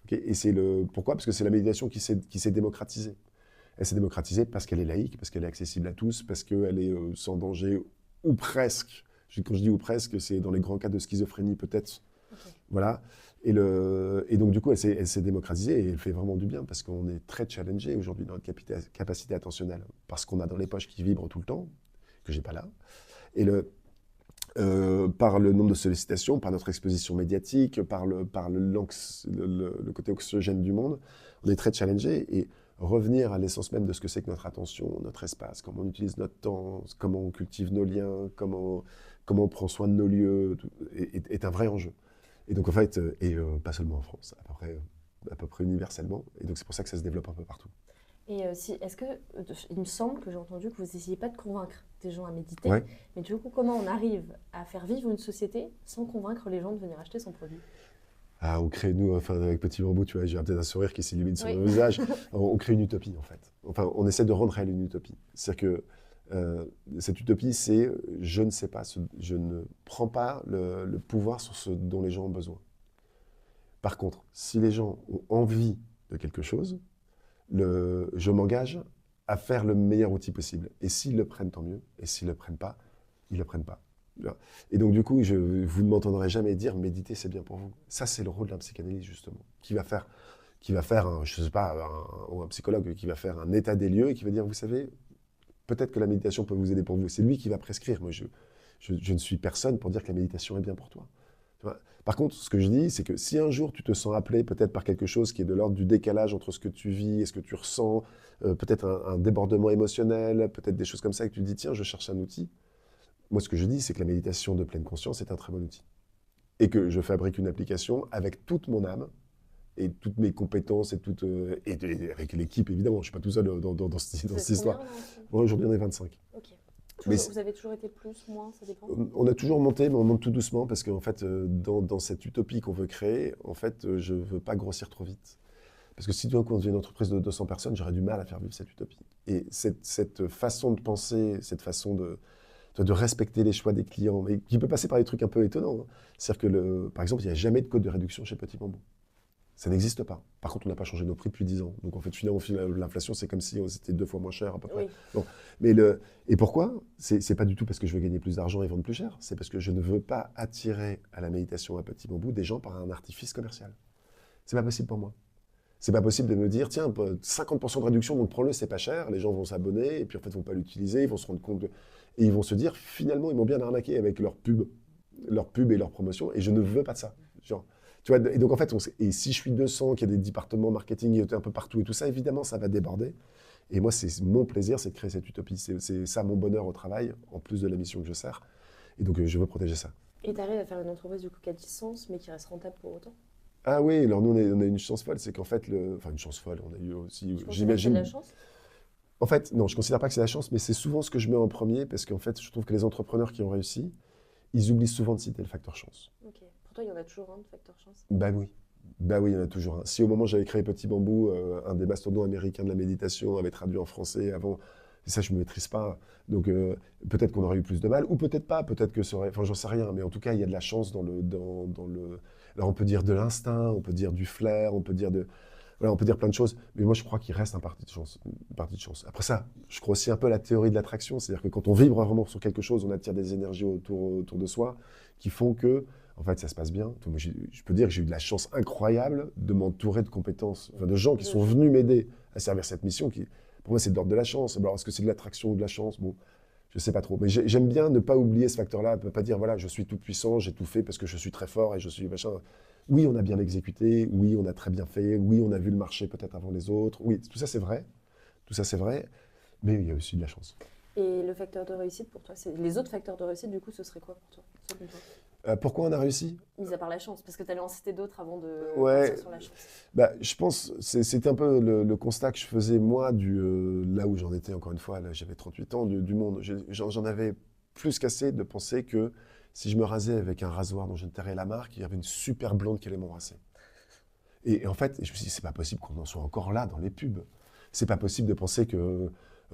Okay, et pourquoi? Parce que c'est la méditation qui s'est démocratisée. Elle s'est démocratisée parce qu'elle est laïque, parce qu'elle est accessible à tous, parce qu'elle est sans danger, ou presque. Quand je dis ou presque, c'est dans les grands cas de schizophrénie peut-être. Ok. Voilà. Et donc, du coup, elle s'est démocratisée et elle fait vraiment du bien parce qu'on est très challengé aujourd'hui dans notre capacité attentionnelle. Parce qu'on a dans les poches qui vibrent tout le temps, que j'ai pas là. Et par le nombre de sollicitations, par notre exposition médiatique, par le côté oxygène du monde, on est très challengé. Et revenir à l'essence même de ce que c'est que notre attention, notre espace, comment on utilise notre temps, comment on cultive nos liens, comment on prend soin de nos lieux, est un vrai enjeu. Et donc en fait, pas seulement en France, à peu près universellement. Et donc c'est pour ça que ça se développe un peu partout. Et est-ce que, il me semble que j'ai entendu que vous n'essayez pas de convaincre des gens à méditer, Ouais. mais du coup, comment on arrive à faire vivre une société sans convaincre les gens de venir acheter son produit? Ah, on crée, nous, enfin, avec Petit Bambou, tu vois, j'ai peut-être un sourire qui s'illumine sur Oui. le visage. On crée une utopie, en fait. Enfin, on essaie de rendre réelle une utopie. C'est-à-dire que cette utopie, c'est je ne sais pas, je ne prends pas le pouvoir sur ce dont les gens ont besoin. Par contre, si les gens ont envie de quelque chose, je m'engage à faire le meilleur outil possible. Et s'ils le prennent, tant mieux. Et s'ils ne le prennent pas, ils ne le prennent pas. Et donc, du coup, vous ne m'entendrez jamais dire méditer, c'est bien pour vous. Ça, c'est le rôle d'un psychanalyste, justement, qui va faire je sais pas, ou un psychologue qui va faire un état des lieux et qui va dire, vous savez, peut-être que la méditation peut vous aider pour vous. C'est lui qui va prescrire. Moi, je ne suis personne pour dire que la méditation est bien pour toi. Tu vois. Par contre, ce que je dis, c'est que si un jour tu te sens appelé peut-être par quelque chose qui est de l'ordre du décalage entre ce que tu vis et ce que tu ressens, peut-être un débordement émotionnel, peut-être des choses comme ça, et que tu te dis, tiens, je cherche un outil. Moi, ce que je dis, c'est que la méditation de pleine conscience est un très bon outil. Et que je fabrique une application avec toute mon âme et toutes mes compétences et avec l'équipe, évidemment. Je ne suis pas tout seul dans cette histoire. Moi, aujourd'hui, on est 25. Ok. Mais Vous avez toujours été plus, moins, ça dépend? on a toujours monté, mais on monte tout doucement parce qu'en fait, dans cette utopie qu'on veut créer, en fait, je ne veux pas grossir trop vite. Parce que si tout d'un coup on devient une entreprise de 200 personnes, j'aurais du mal à faire vivre cette utopie. Et cette façon de penser, cette façon de respecter les choix des clients, mais qui peut passer par des trucs un peu étonnants. Hein. C'est-à-dire que, par exemple, il n'y a jamais de code de réduction chez Petit Bambou. Ça n'existe pas. Par contre, on n'a pas changé nos prix depuis 10 ans. Donc en fait, finalement, l'inflation, c'est comme si c'était 2 fois moins cher à peu près. Oui. Bon. Et pourquoi? C'est pas du tout parce que je veux gagner plus d'argent et vendre plus cher. C'est parce que je ne veux pas attirer à la méditation à Petit Bambou des gens par un artifice commercial. C'est pas possible pour moi. C'est pas possible de me dire, tiens, 50% de réduction, donc prends-le, c'est pas cher. Les gens vont s'abonner et puis en fait, ils vont pas l'utiliser, ils vont se rendre compte et ils vont se dire, finalement, ils m'ont bien arnaqué avec leur pub et leur promotion et je ne veux pas de ça. Genre, tu vois, et donc en fait, et si je suis 200, qu'il y a des départements marketing un peu partout et tout ça, évidemment, ça va déborder. Et moi, c'est mon plaisir, c'est de créer cette utopie. C'est ça mon bonheur au travail, en plus de la mission que je sers. Et donc, je veux protéger ça. Et tu arrives à faire une entreprise du coup qui a du sens, mais qui reste rentable pour autant? Ah oui, alors nous, on a une chance folle, c'est qu'en fait, enfin une chance folle, on a eu aussi, Tu considères que c'est de j'imagine. la chance? En fait, non, je ne considère pas que c'est la chance, mais c'est souvent ce que je mets en premier, parce qu'en fait, je trouve que les entrepreneurs qui ont réussi, ils oublient souvent de citer le facteur chance. Ok. Pour toi, il y en a toujours un de facteur chance? Bah oui, il y en a toujours un. Si au moment où j'avais créé Petit Bambou, un des mastodons américains de la méditation avait traduit en français avant, et ça je ne maîtrise pas, donc peut-être qu'on aurait eu plus de mal, ou peut-être pas, peut-être que ça aurait, enfin j'en sais rien, mais en tout cas il y a de la chance dans le, alors on peut dire de l'instinct, on peut dire du flair, on peut dire voilà, on peut dire plein de choses, mais moi je crois qu'il reste une partie de chance. Après ça, je crois aussi un peu à la théorie de l'attraction, c'est-à-dire que quand on vibre vraiment sur quelque chose, on attire des énergies autour de soi qui font que en fait, ça se passe bien. Moi, je peux dire que j'ai eu de la chance incroyable de m'entourer de compétences, enfin, de gens qui sont venus m'aider à servir cette mission. Pour moi, c'est de l'ordre de la chance. Alors, est-ce que c'est de l'attraction ou de la chance? Bon, je ne sais pas trop. Mais j'aime bien ne pas oublier ce facteur-là, ne pas dire, voilà, je suis tout puissant, j'ai tout fait parce que je suis très fort et je suis machin. Oui, on a bien exécuté. Oui, on a très bien fait. Oui, on a vu le marché peut-être avant les autres. Oui, tout ça, c'est vrai. Tout ça, c'est vrai. Mais il y a aussi de la chance. Et le facteur de réussite pour toi, les autres facteurs de réussite, du coup, ce serait quoi pour toi, selon toi? Pourquoi on a réussi? Mis à part la chance, parce que tu allais en citer d'autres avant de Ouais, partir sur la chance. bah, je pense, c'était un peu le constat que je faisais moi, là où j'en étais encore une fois, là j'avais 38 ans, du monde. J'en avais plus qu'assez de penser que si je me rasais avec un rasoir dont je ne tairais la marque, il y avait une super blonde qui allait m'embrasser. Et en fait, je me suis dit, c'est pas possible qu'on en soit encore là dans les pubs. C'est pas possible de penser que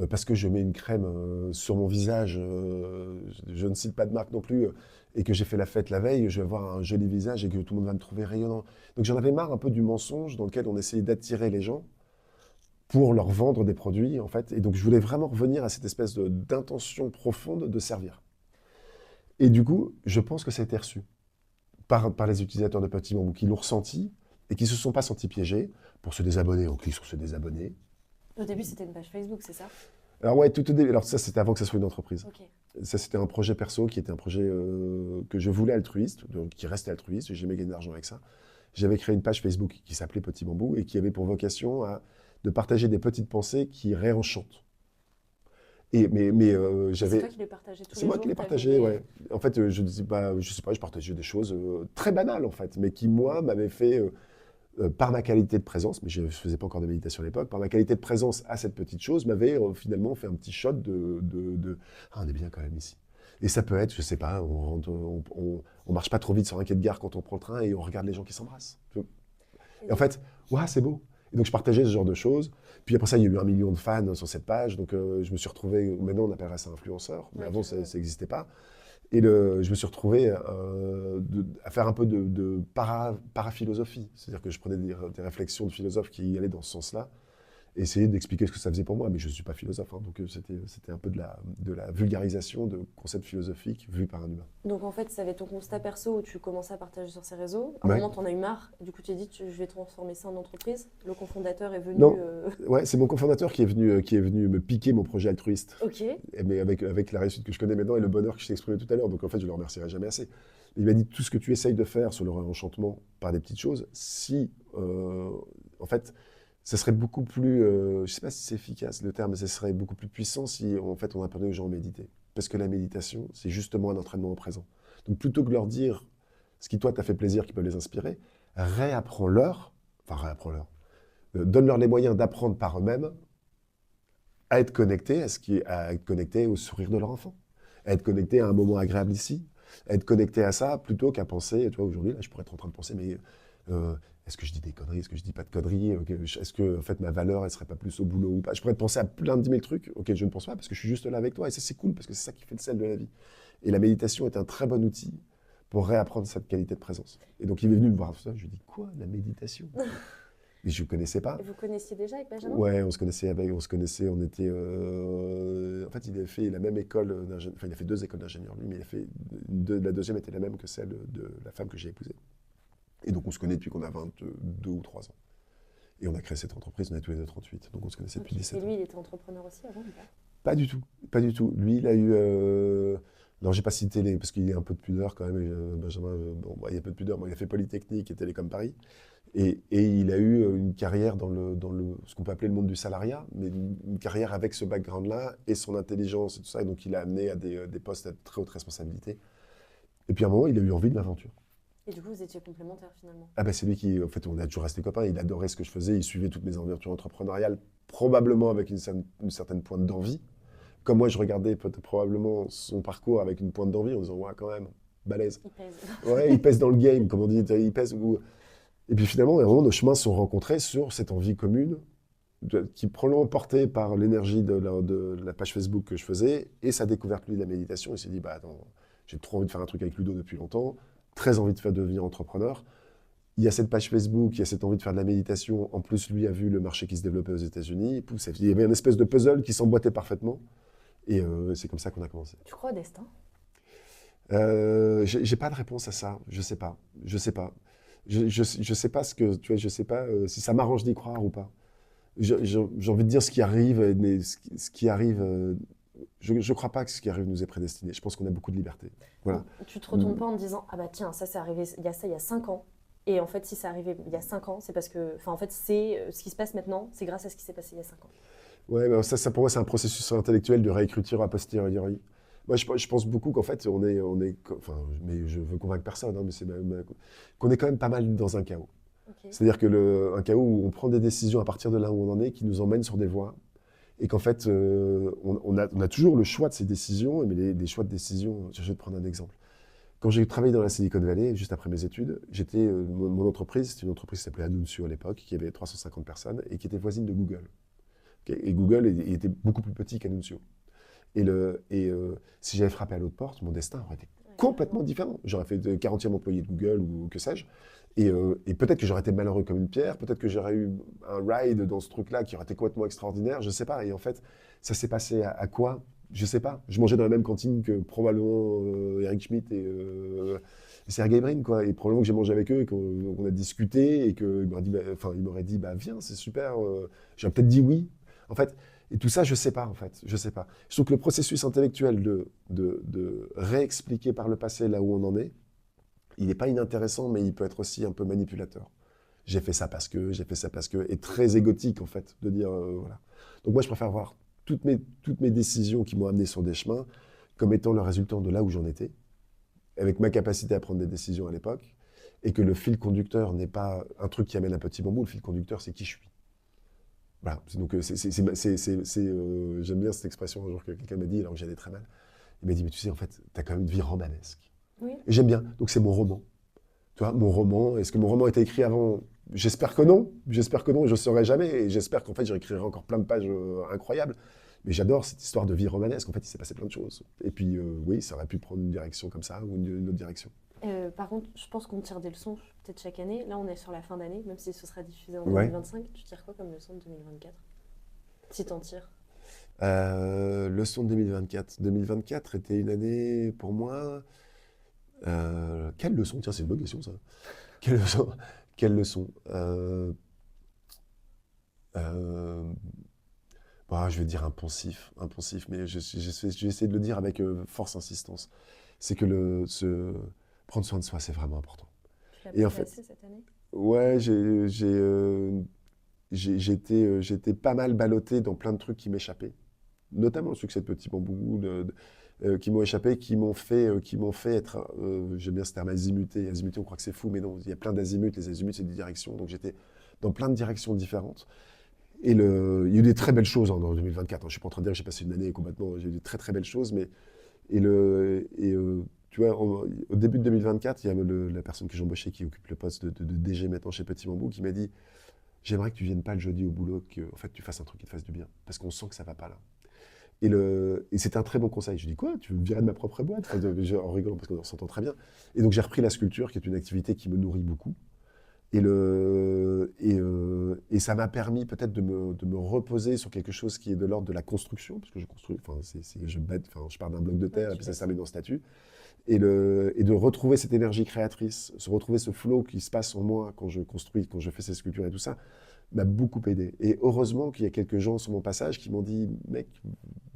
parce que je mets une crème sur mon visage, je ne cite pas de marque non plus, et que j'ai fait la fête la veille, je vais avoir un joli visage et que tout le monde va me trouver rayonnant. Donc j'en avais marre un peu du mensonge dans lequel on essayait d'attirer les gens pour leur vendre des produits, en fait. Et donc je voulais vraiment revenir à cette espèce d'intention profonde de servir. Et du coup, je pense que ça a été reçu par les utilisateurs de Petit Bambou qui l'ont ressenti et qui ne se sont pas sentis piégés. Pour se désabonner, on clique sur se désabonner. Au début, c'était une page Facebook, c'est ça? Alors ouais, tout au début. Alors ça, c'était avant que ça soit une entreprise. Ok. Ça, c'était un projet perso qui était un projet que je voulais altruiste, donc qui restait altruiste. J'ai jamais gagné d'argent avec ça. J'avais créé une page Facebook qui s'appelait Petit Bambou et qui avait pour vocation de partager des petites pensées qui réenchantent. Mais j'avais. C'est toi qui les partageais tous les jours? C'est moi qui les partageais, ouais. En fait, je dis pas, je sais pas, je partageais des choses très banales en fait, mais qui moi m'avaient fait par ma qualité de présence, mais je ne faisais pas encore de méditation à l'époque, par ma qualité de présence à cette petite chose, m'avait finalement fait un petit shot Ah, on est bien quand même ici. Et ça peut être, je sais pas, on marche pas trop vite sur un quai de gare quand on prend le train et on regarde les gens qui s'embrassent. Et en fait, waouh, c'est beau. Et donc je partageais ce genre de choses. Puis après ça, il y a eu 1 million de fans sur cette page. Donc je me suis retrouvé, maintenant on appellerait ça influenceur, mais avant ça n'existait pas. Et je me suis retrouvé à faire un peu de paraphilosophie. C'est-à-dire que je prenais des réflexions de philosophes qui allaient dans ce sens-là, et essayer d'expliquer ce que ça faisait pour moi. Mais je ne suis pas philosophe, hein, donc c'était un peu de la vulgarisation de concepts philosophiques vus par un humain. Donc en fait, ça avait ton constat perso où tu commençais à partager sur ces réseaux. À un Ouais. moment, tu en as eu marre. Du coup, tu t'es dit, je vais transformer ça en entreprise. Le cofondateur est venu... Non. Ouais, c'est mon cofondateur qui est venu me piquer mon projet altruiste. Ok. Mais avec la réussite que je connais maintenant et le bonheur que je t'ai exprimé tout à l'heure. Donc en fait, je ne le remercierai jamais assez. Il m'a dit, tout ce que tu essayes de faire sur le réenchantement par des petites choses, si, en fait, ça serait beaucoup plus, je ne sais pas si c'est efficace le terme, mais ça serait beaucoup plus puissant si en fait on apprenait aux gens à méditer. Parce que la méditation, c'est justement un entraînement au présent. Donc plutôt que de leur dire ce qui toi t'a fait plaisir, qui peut les inspirer, réapprends-leur, donne-leur les moyens d'apprendre par eux-mêmes à être connectés à être connectés au sourire de leur enfant, à être connectés à un moment agréable ici, à être connectés à ça plutôt qu'à penser, tu vois, aujourd'hui, là, je pourrais être en train de penser, mais est-ce que je dis des conneries, est-ce que je dis pas de conneries, est-ce que en fait ma valeur elle serait pas plus au boulot ou pas. Je pourrais penser à plein de 10 000 trucs auxquels je ne pense pas parce que je suis juste là avec toi et ça c'est cool parce que c'est ça qui fait le sel de la vie. Et la méditation est un très bon outil pour réapprendre cette qualité de présence. Et donc il est venu me voir tout ça, je lui ai dit quoi, la méditation? Et je ne connaissais pas. Et vous connaissiez déjà avec Benjamin? Ouais, on se connaissait, on était... en fait, il avait fait la même école d'ingénieur, enfin il a fait 2 écoles d'ingénieur lui, mais il a fait la deuxième était la même que celle de la femme que j'ai épousée. Et donc on se connaît depuis qu'on a 22 ou 3 ans. Et on a créé cette entreprise, on est tous les deux 38, donc on se connaissait depuis 17 ans. Et lui, il était entrepreneur aussi avant ou pas? Pas du tout, pas du tout. Lui, il a eu... Non, j'ai pas cité parce qu'il y a un peu de pudeur quand même, Benjamin, bon, il y a un peu de pudeur, il a fait Polytechnique et Télécom Paris. Et il a eu une carrière dans ce qu'on peut appeler le monde du salariat, mais une carrière avec ce background-là et son intelligence et tout ça. Et donc, il a amené à des postes à très haute responsabilité. Et puis, à un moment, il a eu envie de l'aventure. Et du coup, vous étiez complémentaires finalement? Ah ben, c'est lui qui, en fait, on a toujours resté copains. Il adorait ce que je faisais. Il suivait toutes mes aventures entrepreneuriales, probablement avec une certaine pointe d'envie. Comme moi, je regardais probablement son parcours avec une pointe d'envie en disant, ouais, quand même, balèze. Il pèse. Ouais, il pèse dans le game, comme on dit. Il pèse où... Et puis finalement, à un moment, nos chemins se sont rencontrés sur cette envie commune, qui est probablement portée par l'énergie de la page Facebook que je faisais, et sa découverte, lui, de la méditation. Il s'est dit, bah attends, j'ai trop envie de faire un truc avec Ludo depuis longtemps, très envie de devenir entrepreneur. Il y a cette page Facebook, il y a cette envie de faire de la méditation. En plus, lui a vu le marché qui se développait aux États-Unis. Il y avait une espèce de puzzle qui s'emboîtait parfaitement. Et c'est comme ça qu'on a commencé. Tu crois au destin? J'ai pas de réponse à ça. Je sais pas. Je sais pas je sais pas si ça m'arrange d'y croire ou pas. J'ai envie de dire ce qui arrive, mais ce qui arrive, je crois pas que ce qui arrive nous est prédestiné. Je pense qu'on a beaucoup de liberté. Voilà. Tu te retournes pas en te disant, ah bah tiens, ça c'est arrivé, il y a ça il y a 5 ans. Et en fait, si c'est arrivé il y a 5 ans, c'est parce que, enfin en fait, c'est ce qui se passe maintenant, c'est grâce à ce qui s'est passé il y a 5 ans. Ouais, mais ça pour moi, c'est un processus intellectuel de réécriture a posteriori. Moi, je pense beaucoup qu'en fait, enfin, mais je veux convaincre personne, hein, mais c'est qu'on est quand même pas mal dans un chaos. Okay. C'est-à-dire que un chaos où on prend des décisions à partir de là où on en est, qui nous emmènent sur des voies, et qu'en fait, on a toujours le choix de ces décisions, mais les choix de décision, je vais te prendre un exemple. Quand j'ai travaillé dans la Silicon Valley, juste après mes études, mon entreprise, c'était une entreprise qui s'appelait Anuncio à l'époque, qui avait 350 personnes, et qui était voisine de Google. Et Google était beaucoup plus petit qu'Anuncio. Et si j'avais frappé à l'autre porte, mon destin aurait été complètement différent. J'aurais fait de 40e employé de Google ou que sais-je. Et peut-être que j'aurais été malheureux comme une pierre, peut-être que j'aurais eu un ride dans ce truc-là qui aurait été complètement extraordinaire, je ne sais pas. Et en fait, ça s'est passé à quoi? Je ne sais pas. Je mangeais dans la même cantine que probablement Eric Schmidt et Sergey Brin, quoi. Et probablement que j'ai mangé avec eux et qu'on a discuté et qu'il m'aurait dit, bah viens, c'est super. J'aurais peut-être dit oui. En fait, et tout ça, je ne sais pas, en fait. Je ne sais pas. Je trouve que le processus intellectuel de réexpliquer par le passé là où on en est, il n'est pas inintéressant, mais il peut être aussi un peu manipulateur. J'ai fait ça parce que, et très égotique, en fait, de dire, voilà. Donc moi, je préfère voir toutes mes décisions qui m'ont amené sur des chemins comme étant le résultat de là où j'en étais, avec ma capacité à prendre des décisions à l'époque, et que le fil conducteur n'est pas un truc qui amène un petit bambou, le fil conducteur, c'est qui je suis. Voilà. Donc, j'aime bien cette expression, un jour que quelqu'un m'a dit, alors que j'allais très mal. Il m'a dit, mais tu sais, en fait, tu as quand même une vie romanesque. Oui. Et j'aime bien. Donc, c'est mon roman. Tu vois, mon roman, est-ce que mon roman a été écrit avant? J'espère que non, et je ne saurais jamais, et j'espère qu'en fait, j'écrirai encore plein de pages incroyables. Mais j'adore cette histoire de vie romanesque, en fait, il s'est passé plein de choses. Et puis, oui, ça aurait pu prendre une direction comme ça, ou une autre direction. Par contre, je pense qu'on tire des leçons peut-être chaque année. Là, on est sur la fin d'année, même si ce sera diffusé en Ouais. 2025. Tu tires quoi comme leçon de 2024? Si t'en tires. Leçon de 2024. 2024 était une année, pour moi... quelle leçon? Tiens, c'est une bonne question, ça. Quelle leçon? Quelle leçon? Je vais dire un poncif, mais je vais essayer de le dire avec force insistance. C'est que prendre soin de soi, c'est vraiment important. Tu l'as Et en pas fait, assez cette année? ouais, j'étais pas mal ballotté dans plein de trucs qui m'échappaient, notamment le succès de Petit Bambou, qui m'ont échappé, qui m'ont fait être, j'aime bien ce terme azimuté. Azimuté, on croit que c'est fou, mais non, il y a plein d'azimuts. Les azimuts, c'est des directions. Donc j'étais dans plein de directions différentes. Et il y a eu des très belles choses en 2024. Je ne suis pas en train de dire que j'ai passé une année complètement. J'ai eu des très très belles choses, mais tu vois, au début de 2024, il y a la personne que j'ai embauchée qui occupe le poste de DG maintenant chez Petit Bambou qui m'a dit: j'aimerais que tu viennes pas le jeudi au boulot, que en fait tu fasses un truc qui te fasse du bien, parce qu'on sent que ça va pas là. Et c'était un très bon conseil. Je dis: quoi, tu veux me virer de ma propre boîte? Enfin, en rigolant parce qu'on s'entend très bien. Et donc j'ai repris la sculpture, qui est une activité qui me nourrit beaucoup. Et ça m'a permis peut-être de me reposer sur quelque chose qui est de l'ordre de la construction, parce que je construis, je pars d'un bloc de terre et puis ça se termine en statue. Et de retrouver cette énergie créatrice, se retrouver ce flow qui se passe en moi quand je construis, quand je fais ces sculptures et tout ça, m'a beaucoup aidé. Et heureusement qu'il y a quelques gens sur mon passage qui m'ont dit: mec,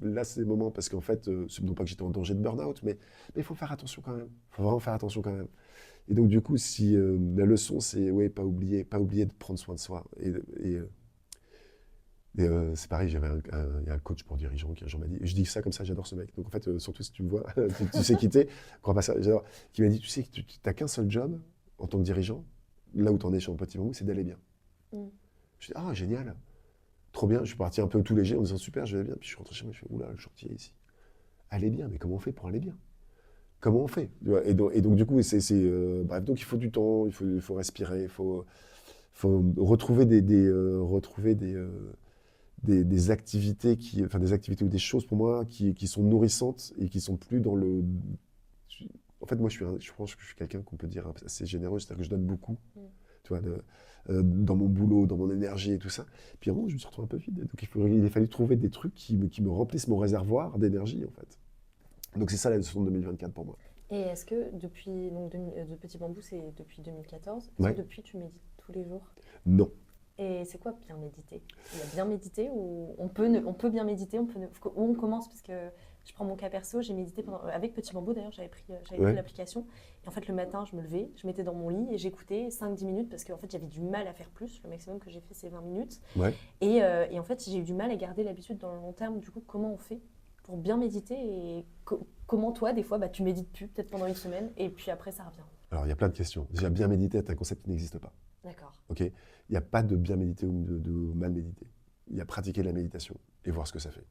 là c'est le moment, parce qu'en fait, non pas que j'étais en danger de burn-out, mais il faut faire attention quand même. Il faut vraiment faire attention quand même. Et donc du coup, si la leçon, c'est ouais, pas oublier de prendre soin de soi. C'est pareil, il y a un coach pour dirigeants qui un jour m'a dit, et je dis ça comme ça, j'adore ce mec. Donc en fait, surtout si tu me vois, tu sais quitter, crois pas ça, j'adore. Qui m'a dit: tu sais que tu n'as qu'un seul job en tant que dirigeant, là où tu en es chez un Petit Bambou, c'est d'aller bien. Je dis: ah, génial, trop bien. Je suis parti un peu tout léger en disant: super, je vais bien. Puis je suis rentré chez moi, je fais: oula, le chantier ici. Aller bien, mais comment on fait pour aller bien? Comment on fait? Tu vois, et donc du coup, bref, donc il faut du temps, il faut respirer, il faut retrouver des activités des activités ou des choses pour moi qui sont nourrissantes et qui sont plus dans le. En fait, moi, je pense que je suis quelqu'un qu'on peut dire assez généreux, c'est-à-dire que je donne beaucoup, tu vois, dans mon boulot, dans mon énergie et tout ça. Puis à un moment, je me suis retrouvé un peu vide. Donc il a fallu trouver des trucs qui me remplissent mon réservoir d'énergie, en fait. Donc c'est ça la leçon de 2024 pour moi. Et est-ce que depuis, donc de Petit Bambou, c'est depuis 2014, est-ce Ouais. que depuis tu médites tous les jours? Non. Et c'est quoi bien méditer? Il y a bien méditer ou on peut bien méditer, où on commence? Parce que je prends mon cas perso, j'ai médité avec Petit Bambou d'ailleurs, j'avais pris l'application. Et en fait le matin, je me levais, je mettais dans mon lit et j'écoutais 5-10 minutes parce qu'en fait j'avais du mal à faire plus. Le maximum que j'ai fait c'est 20 minutes. Ouais. Et en fait j'ai eu du mal à garder l'habitude dans le long terme. Du coup, comment on fait pour bien méditer et comment toi, des fois, tu médites plus, peut-être pendant une semaine, et puis après, ça revient? Alors, il y a plein de questions. Déjà, bien méditer est un concept qui n'existe pas. D'accord. Ok. Il n'y a pas de bien méditer ou de mal méditer. Il y a pratiquer la méditation et voir ce que ça fait.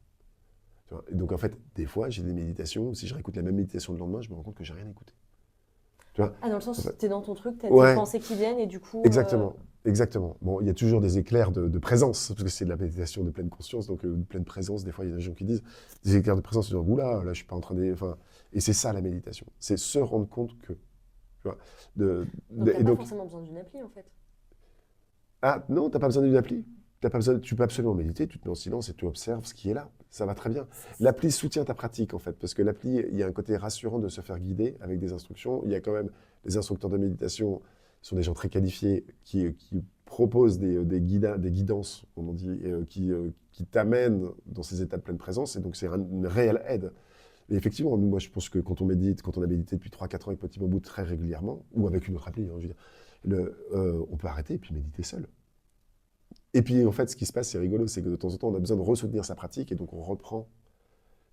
Tu vois. Et donc, en fait, des fois, j'ai des méditations, si je réécoute la même méditation le lendemain, je me rends compte que j'ai rien écouté. Tu vois. Ah, dans le sens, En fait, t'es dans ton truc, t'as ouais. tes pensées qui viennent, et du coup... Exactement. Exactement. Bon, il y a toujours des éclairs de présence, parce que c'est de la méditation de pleine conscience, donc de pleine présence. Des fois, il y a des gens qui disent des éclairs de présence, ils disent: oula, là, je suis pas en train de. Enfin, et c'est ça la méditation. C'est se rendre compte que. Tu vois, Donc, t'as pas forcément besoin d'une appli, en fait. Ah non, t'as pas besoin d'une appli. Tu peux absolument méditer, tu te mets en silence et tu observes ce qui est là. Ça va très bien. L'appli soutient ta pratique, en fait, parce que l'appli, il y a un côté rassurant de se faire guider avec des instructions. Il y a quand même des instructeurs de méditation, sont des gens très qualifiés qui proposent des guidances, comme on dit, qui t'amènent dans ces états de pleine présence. Et donc, c'est une réelle aide. Et effectivement, moi, je pense que quand on médite, quand on a médité depuis 3-4 ans avec Petit Bambou très régulièrement, ou avec une autre appli, je veux dire, on peut arrêter et puis méditer seul. Et puis, en fait, ce qui se passe, c'est rigolo, c'est que de temps en temps, on a besoin de ressoutenir sa pratique et donc on reprend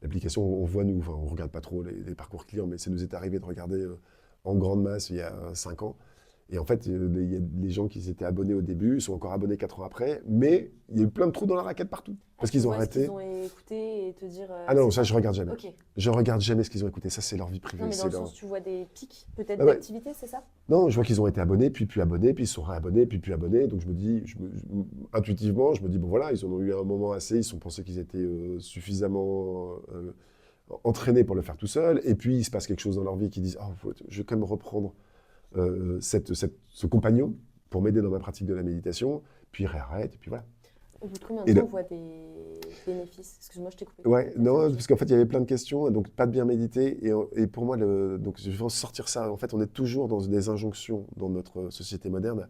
l'application. On voit, nous, enfin, on ne regarde pas trop les parcours clients, mais ça nous est arrivé de regarder en grande masse il y a 5 ans. Et en fait, il y a les gens qui étaient abonnés au début, ils sont encore abonnés 4 ans après, mais il y a eu plein de trous dans la raquette partout. Parce qu'ils ont arrêté. Ils ont écouté et te dire. Ah non, ça, je regarde jamais. Ok. Je regarde jamais ce qu'ils ont écouté. Ça, c'est leur vie privée. Non, mais dans le leur... sens, tu vois des pics peut-être Ah ouais. d'activité, c'est ça? Non, je vois qu'ils ont été abonnés, puis plus abonnés, puis ils sont réabonnés, puis plus abonnés. Donc je me dis, intuitivement, je me dis, bon voilà, ils en ont eu un moment assez, ils ont pensé qu'ils étaient suffisamment entraînés pour le faire tout seuls. Et puis il se passe quelque chose dans leur vie qui disent, oh, je vais quand même reprendre ce compagnon pour m'aider dans ma pratique de la méditation, puis il réarrête, et puis voilà. Au bout de combien de temps on voit des bénéfices? Excuse-moi, je t'ai coupé. Ouais, non, parce qu'en fait, il y avait plein de questions, donc pas de bien méditer. Et pour moi, donc, je vais sortir ça. En fait, on est toujours dans des injonctions dans notre société moderne.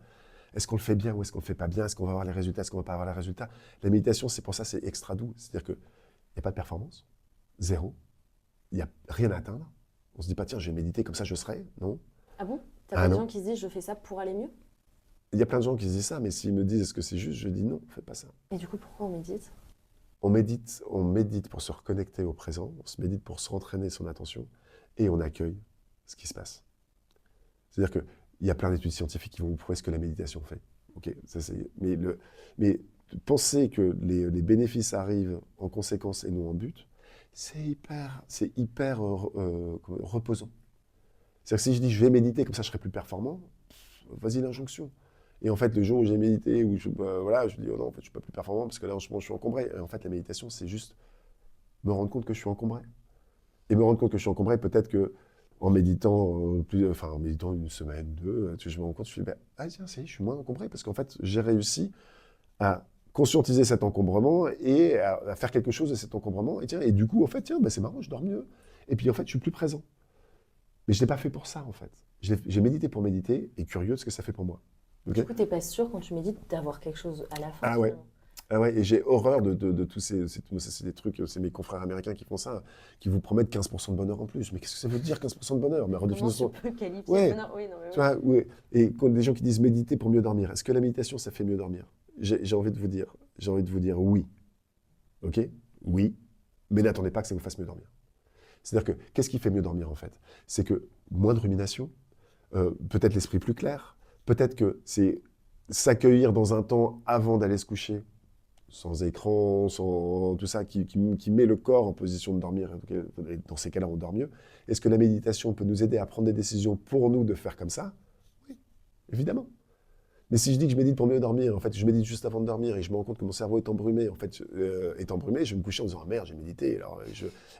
Est-ce qu'on le fait bien ou est-ce qu'on le fait pas bien? Est-ce qu'on va avoir les résultats? Est-ce qu'on va pas avoir les résultats? La méditation, c'est pour ça, c'est extra doux. C'est-à-dire qu'il n'y a pas de performance, zéro. Il n'y a rien à atteindre. On se dit pas, tiens, je vais méditer, comme ça je serai. Non. Ah bon? T'as pas des gens qui se disent, je fais ça pour aller mieux? Il y a plein de gens qui se disent ça, mais s'ils me disent est-ce que c'est juste, je dis non, faites pas ça. Et du coup, pourquoi on médite? On médite pour se reconnecter au présent, on se médite pour se rentraîner son attention, et on accueille ce qui se passe. C'est-à-dire qu'il y a plein d'études scientifiques qui vont vous prouver ce que la méditation fait. Okay, ça, mais penser que les bénéfices arrivent en conséquence et non en but, c'est hyper reposant. C'est-à-dire que si je dis je vais méditer, comme ça je serai plus performant, vas-y l'injonction. Et en fait, le jour où j'ai médité, où je dis, oh non, en fait, je ne suis pas plus performant parce que là, en ce moment, je suis encombré. Et en fait, la méditation, c'est juste me rendre compte que je suis encombré. Et me rendre compte que je suis encombré, peut-être qu'en méditant, en méditant une semaine, 2, je me rends compte, je me dis, tiens, je suis moins encombré parce qu'en fait, j'ai réussi à conscientiser cet encombrement et à faire quelque chose de cet encombrement. Et du coup, en fait, c'est marrant, je dors mieux. Et puis, en fait, je suis plus présent. Mais je ne l'ai pas fait pour ça, en fait. J'ai médité pour méditer et curieux de ce que ça fait pour moi. Okay. Du coup, tu n'es pas sûr, quand tu médites, d'avoir quelque chose à la fin. Ah ouais. Ah ouais, et j'ai horreur de tous c'est des trucs, c'est mes confrères américains qui font ça, qui vous promettent 15% de bonheur en plus. Mais qu'est-ce que ça veut dire 15% de bonheur? Mais comment tu peux qualifier ouais. bonheur? Oui, non, mais tu vois, ouais. Et quand des gens qui disent méditer pour mieux dormir, est-ce que la méditation, ça fait mieux dormir? J'ai envie de vous dire oui. Ok? Oui, mais n'attendez pas que ça vous fasse mieux dormir. C'est-à-dire que, qu'est-ce qui fait mieux dormir en fait? C'est que moins de rumination, peut-être l'esprit plus clair, peut-être que c'est s'accueillir dans un temps avant d'aller se coucher, sans écran, sans tout ça, qui met le corps en position de dormir. Et dans ces cas-là, on dort mieux. Est-ce que la méditation peut nous aider à prendre des décisions pour nous de faire comme ça? Oui, évidemment. Mais si je dis que je médite pour mieux dormir, en fait, je médite juste avant de dormir et je me rends compte que mon cerveau est embrumé, en fait, je vais me coucher en disant, merde, j'ai médité,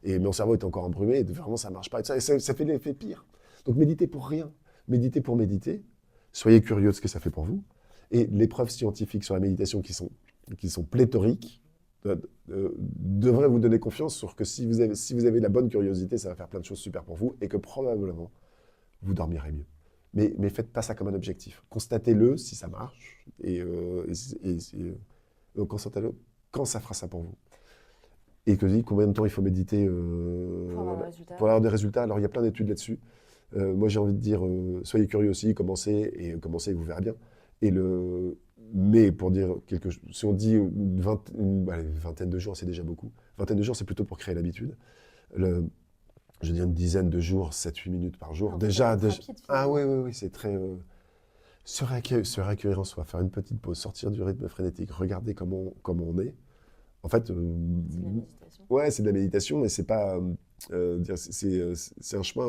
et mon cerveau est encore embrumé, et vraiment, ça marche pas. Et ça fait l'effet pire. Donc, méditez pour rien. Méditez pour méditer. Soyez curieux de ce que ça fait pour vous. Et les preuves scientifiques sur la méditation qui sont pléthoriques devraient vous donner confiance sur que si vous avez la bonne curiosité, ça va faire plein de choses super pour vous et que probablement, vous dormirez mieux. Mais faites pas ça comme un objectif. Constatez-le si ça marche et constatez-le quand ça fera ça pour vous. Et que je dis combien de temps il faut méditer pour avoir des résultats. Alors il y a plein d'études là-dessus. Moi j'ai envie de dire soyez curieux aussi, commencez, vous verrez bien. Mais pour dire quelque chose, si on dit une vingtaine de jours, c'est déjà beaucoup. Vingtaine de jours, c'est plutôt pour créer l'habitude. Je dis une dizaine de jours, 7-8 minutes par jour. Déjà. Ah oui, c'est très. Se réaccueillir en soi, faire une petite pause, sortir du rythme frénétique, regarder comment on est. En fait. C'est de la méditation. Ouais, c'est de la méditation, mais c'est pas. C'est un chemin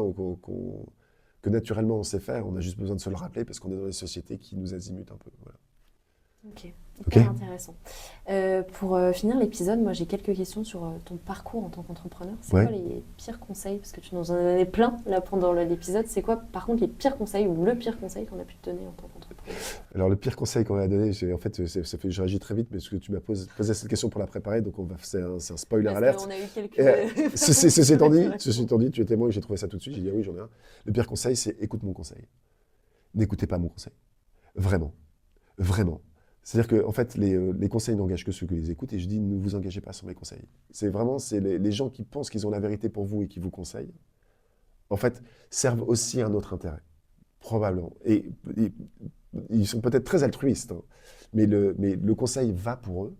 que naturellement on sait faire. On a juste besoin de se le rappeler parce qu'on est dans des sociétés qui nous azimutent un peu. Voilà. Ok, hyper intéressant. Pour finir l'épisode, moi j'ai quelques questions sur ton parcours en tant qu'entrepreneur. C'est quoi les pires conseils? Parce que tu nous en as donné plein là pendant l'épisode. C'est quoi par contre les pires conseils ou le pire conseil qu'on a pu te donner en tant qu'entrepreneur? Alors le pire conseil qu'on m'a donné, en fait, je réagis très vite parce que tu m'as posé cette question pour la préparer, donc c'est un spoiler alert. On a eu quelques... Ceci étant dit, tu es témoin et j'ai trouvé ça tout de suite, j'ai dit ah oui, j'en ai un. Le pire conseil, c'est écoute mon conseil. N'écoutez pas mon conseil. Vraiment. Vraiment. C'est-à-dire que en fait, les conseils n'engagent que ceux qui les écoutent et je dis ne vous engagez pas sur mes conseils. C'est les gens qui pensent qu'ils ont la vérité pour vous et qui vous conseillent, en fait, servent aussi un autre intérêt, probablement. Et ils sont peut-être très altruistes, hein, mais le conseil va pour eux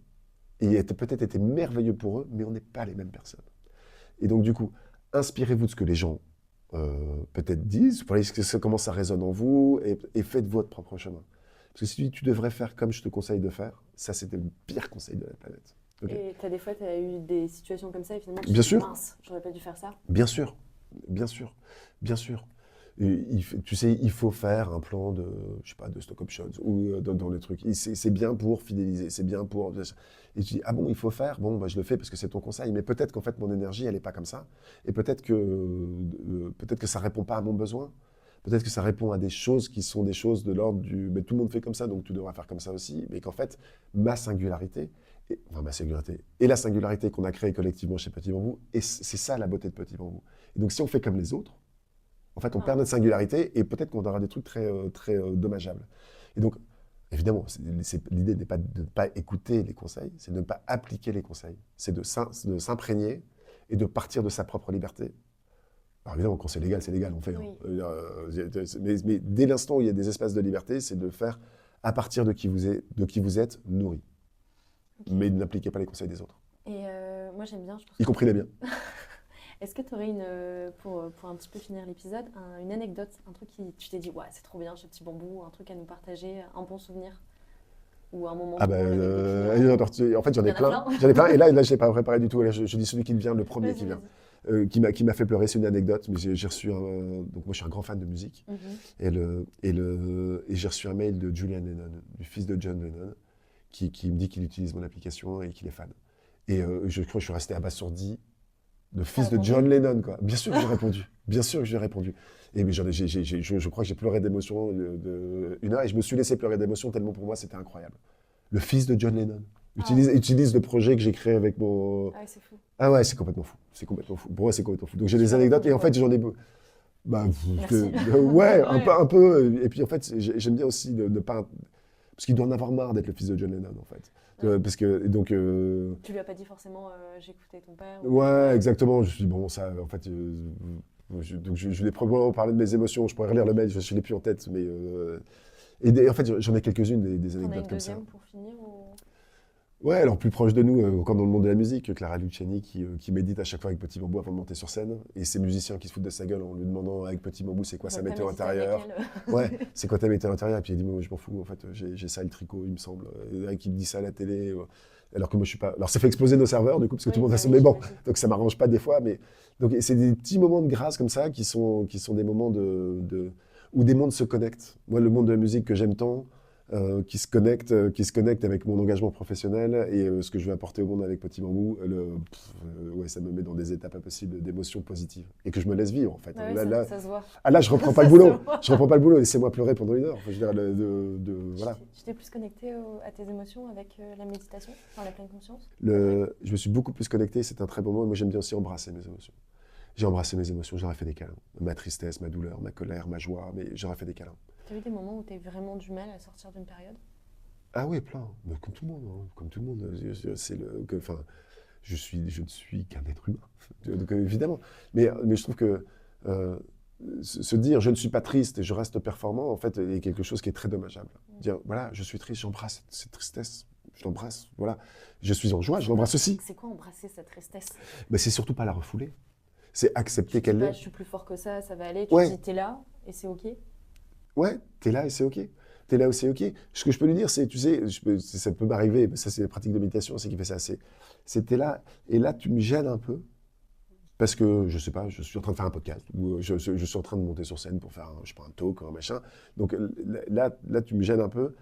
et a peut-être été merveilleux pour eux, mais on n'est pas les mêmes personnes. Et donc du coup, inspirez-vous de ce que les gens peut-être 10, voyez comment ça résonne en vous, et faites votre propre chemin. Parce que si tu devrais faire comme je te conseille de faire, ça c'est le pire conseil de la planète. Okay. Et des fois, tu as eu des situations comme ça et finalement tu Bien te dis, sûr. mince, j'aurais pas dû faire ça. Bien sûr, bien sûr, bien sûr. Et tu sais, il faut faire un plan de, je sais pas, de stock options ou dans le truc. C'est bien pour fidéliser, c'est bien pour... Et tu dis, ah bon, il faut faire, bon, bah, je le fais parce que c'est ton conseil, mais peut-être qu'en fait, mon énergie, elle n'est pas comme ça. Et peut-être que ça répond pas à mon besoin. Peut-être que ça répond à des choses qui sont des choses de l'ordre du, mais tout le monde fait comme ça, donc tu devras faire comme ça aussi. Mais qu'en fait, ma singularité, et la singularité qu'on a créée collectivement chez Petit Bambou, et c'est ça la beauté de Petit Bambou. Et donc si on fait comme les autres, en fait on perd notre singularité et peut-être qu'on aura des trucs très dommageables. Et donc, évidemment, l'idée n'est pas de ne pas écouter les conseils, c'est de ne pas appliquer les conseils. C'est de s'imprégner et de partir de sa propre liberté. Alors évidemment, quand c'est légal, on fait. Oui. Mais dès l'instant où il y a des espaces de liberté, c'est de faire à partir de qui vous êtes nourri. Okay. Mais n'appliquez pas les conseils des autres. Et moi j'aime bien, je pense. Y compris les miens. Est-ce que tu aurais pour un petit peu finir l'épisode, une anecdote, un truc qui tu t'es dit, ouais, c'est trop bien ce Petit Bambou, un truc à nous partager, un bon souvenir ou un moment. En fait, j'en ai plein. Et là, je ne l'ai pas préparé du tout. Là, je dis celui qui me vient, le premier qui vient. Qui m'a fait pleurer, c'est une anecdote, mais j'ai reçu donc moi je suis un grand fan de musique, et j'ai reçu un mail de Julian Lennon, du fils de John Lennon, qui me dit qu'il utilise mon application et qu'il est fan. Et je crois que je suis resté abasourdi, le fils de John Lennon, quoi. Bien sûr que j'ai répondu, bien sûr que j'ai répondu. Et mais je crois que j'ai pleuré d'émotion une heure, et je me suis laissé pleurer d'émotion tellement pour moi c'était incroyable. Le fils de John Lennon utilise le projet que j'ai créé avec mon... Ah ouais, c'est fou. Ah ouais, c'est complètement fou. C'est complètement fou. Pour moi, c'est complètement fou. Donc j'ai des anecdotes et en fait, j'en ai... Bah, ouais, un peu. Et puis en fait, j'aime bien aussi ne pas... Parce qu'il doit en avoir marre d'être le fils de John Lennon, en fait. Ouais. Parce que, donc... Tu lui as pas dit forcément, j'écoutais ton père Ouais, exactement. Je me suis dit, bon, ça, en fait... donc je l'ai probablement parlé de mes émotions. Je pourrais relire le mail, je ne l'ai plus en tête. Mais, et en fait, j'en ai quelques-unes, des anecdotes comme ça. Pour finir ou... Ouais, alors plus proche de nous, encore dans le monde de la musique, Clara Luciani qui médite à chaque fois avec Petit Bambou avant de monter sur scène, et ces musiciens qui se foutent de sa gueule en lui demandant avec Petit Bambou c'est quoi sa météo intérieure. Ouais, c'est quoi ta météo intérieure, et puis il dit moi je m'en fous, en fait j'ai ça et le tricot il me semble, et qui me dit ça à la télé, alors que moi je suis pas... Alors ça fait exploser nos serveurs du coup, parce que tout le monde a son... Mais bon, donc ça m'arrange pas des fois, mais... Donc c'est des petits moments de grâce comme ça qui sont des moments où des mondes se connectent. Moi le monde de la musique que j'aime tant, qui se connecte avec mon engagement professionnel et ce que je vais apporter au monde avec Petit Bambou, ouais, ça me met dans des étapes impossibles d'émotions positives et que je me laisse vivre en fait. Ouais, ça se voit. Ah là, je reprends pas le boulot. Je reprends pas le boulot. Laissez-moi pleurer pendant une heure. Enfin, je veux dire, voilà. Tu t'es plus connecté à tes émotions avec la méditation, dans la pleine conscience? Je me suis beaucoup plus connecté. C'est un très bon mot. Moi, j'aime bien aussi embrasser mes émotions. J'ai embrassé mes émotions. J'aurais fait des câlins. Ma tristesse, ma douleur, ma colère, ma joie, mais j'aurais fait des câlins. Tu as eu des moments où tu as eu vraiment du mal à sortir d'une période? Ah oui, plein. Mais comme tout le monde. Hein. Comme tout le monde. Je ne suis qu'un être humain. Donc, évidemment. Mais je trouve que se dire je ne suis pas triste et je reste performant, en fait, est quelque chose qui est très dommageable. Dire voilà, je suis triste, j'embrasse cette tristesse. Je l'embrasse, voilà. Je suis en joie, je l'embrasse aussi. C'est quoi embrasser cette tristesse? Mais c'est surtout pas la refouler. C'est accepter qu'elle l'est. Je suis plus fort que ça va aller. Tu dis t'es là et c'est ok. Ouais, t'es là et c'est ok. T'es là et c'est ok. Ce que je peux lui dire, c'est, tu sais, ça peut m'arriver, ça c'est la pratique de méditation, c'est qui fait ça. C'est t'es là, et là tu me gênes un peu, parce que, je sais pas, je suis en train de faire un podcast, ou je suis en train de monter sur scène pour faire, je sais pas, un talk, un machin. Donc là tu me gênes un peu,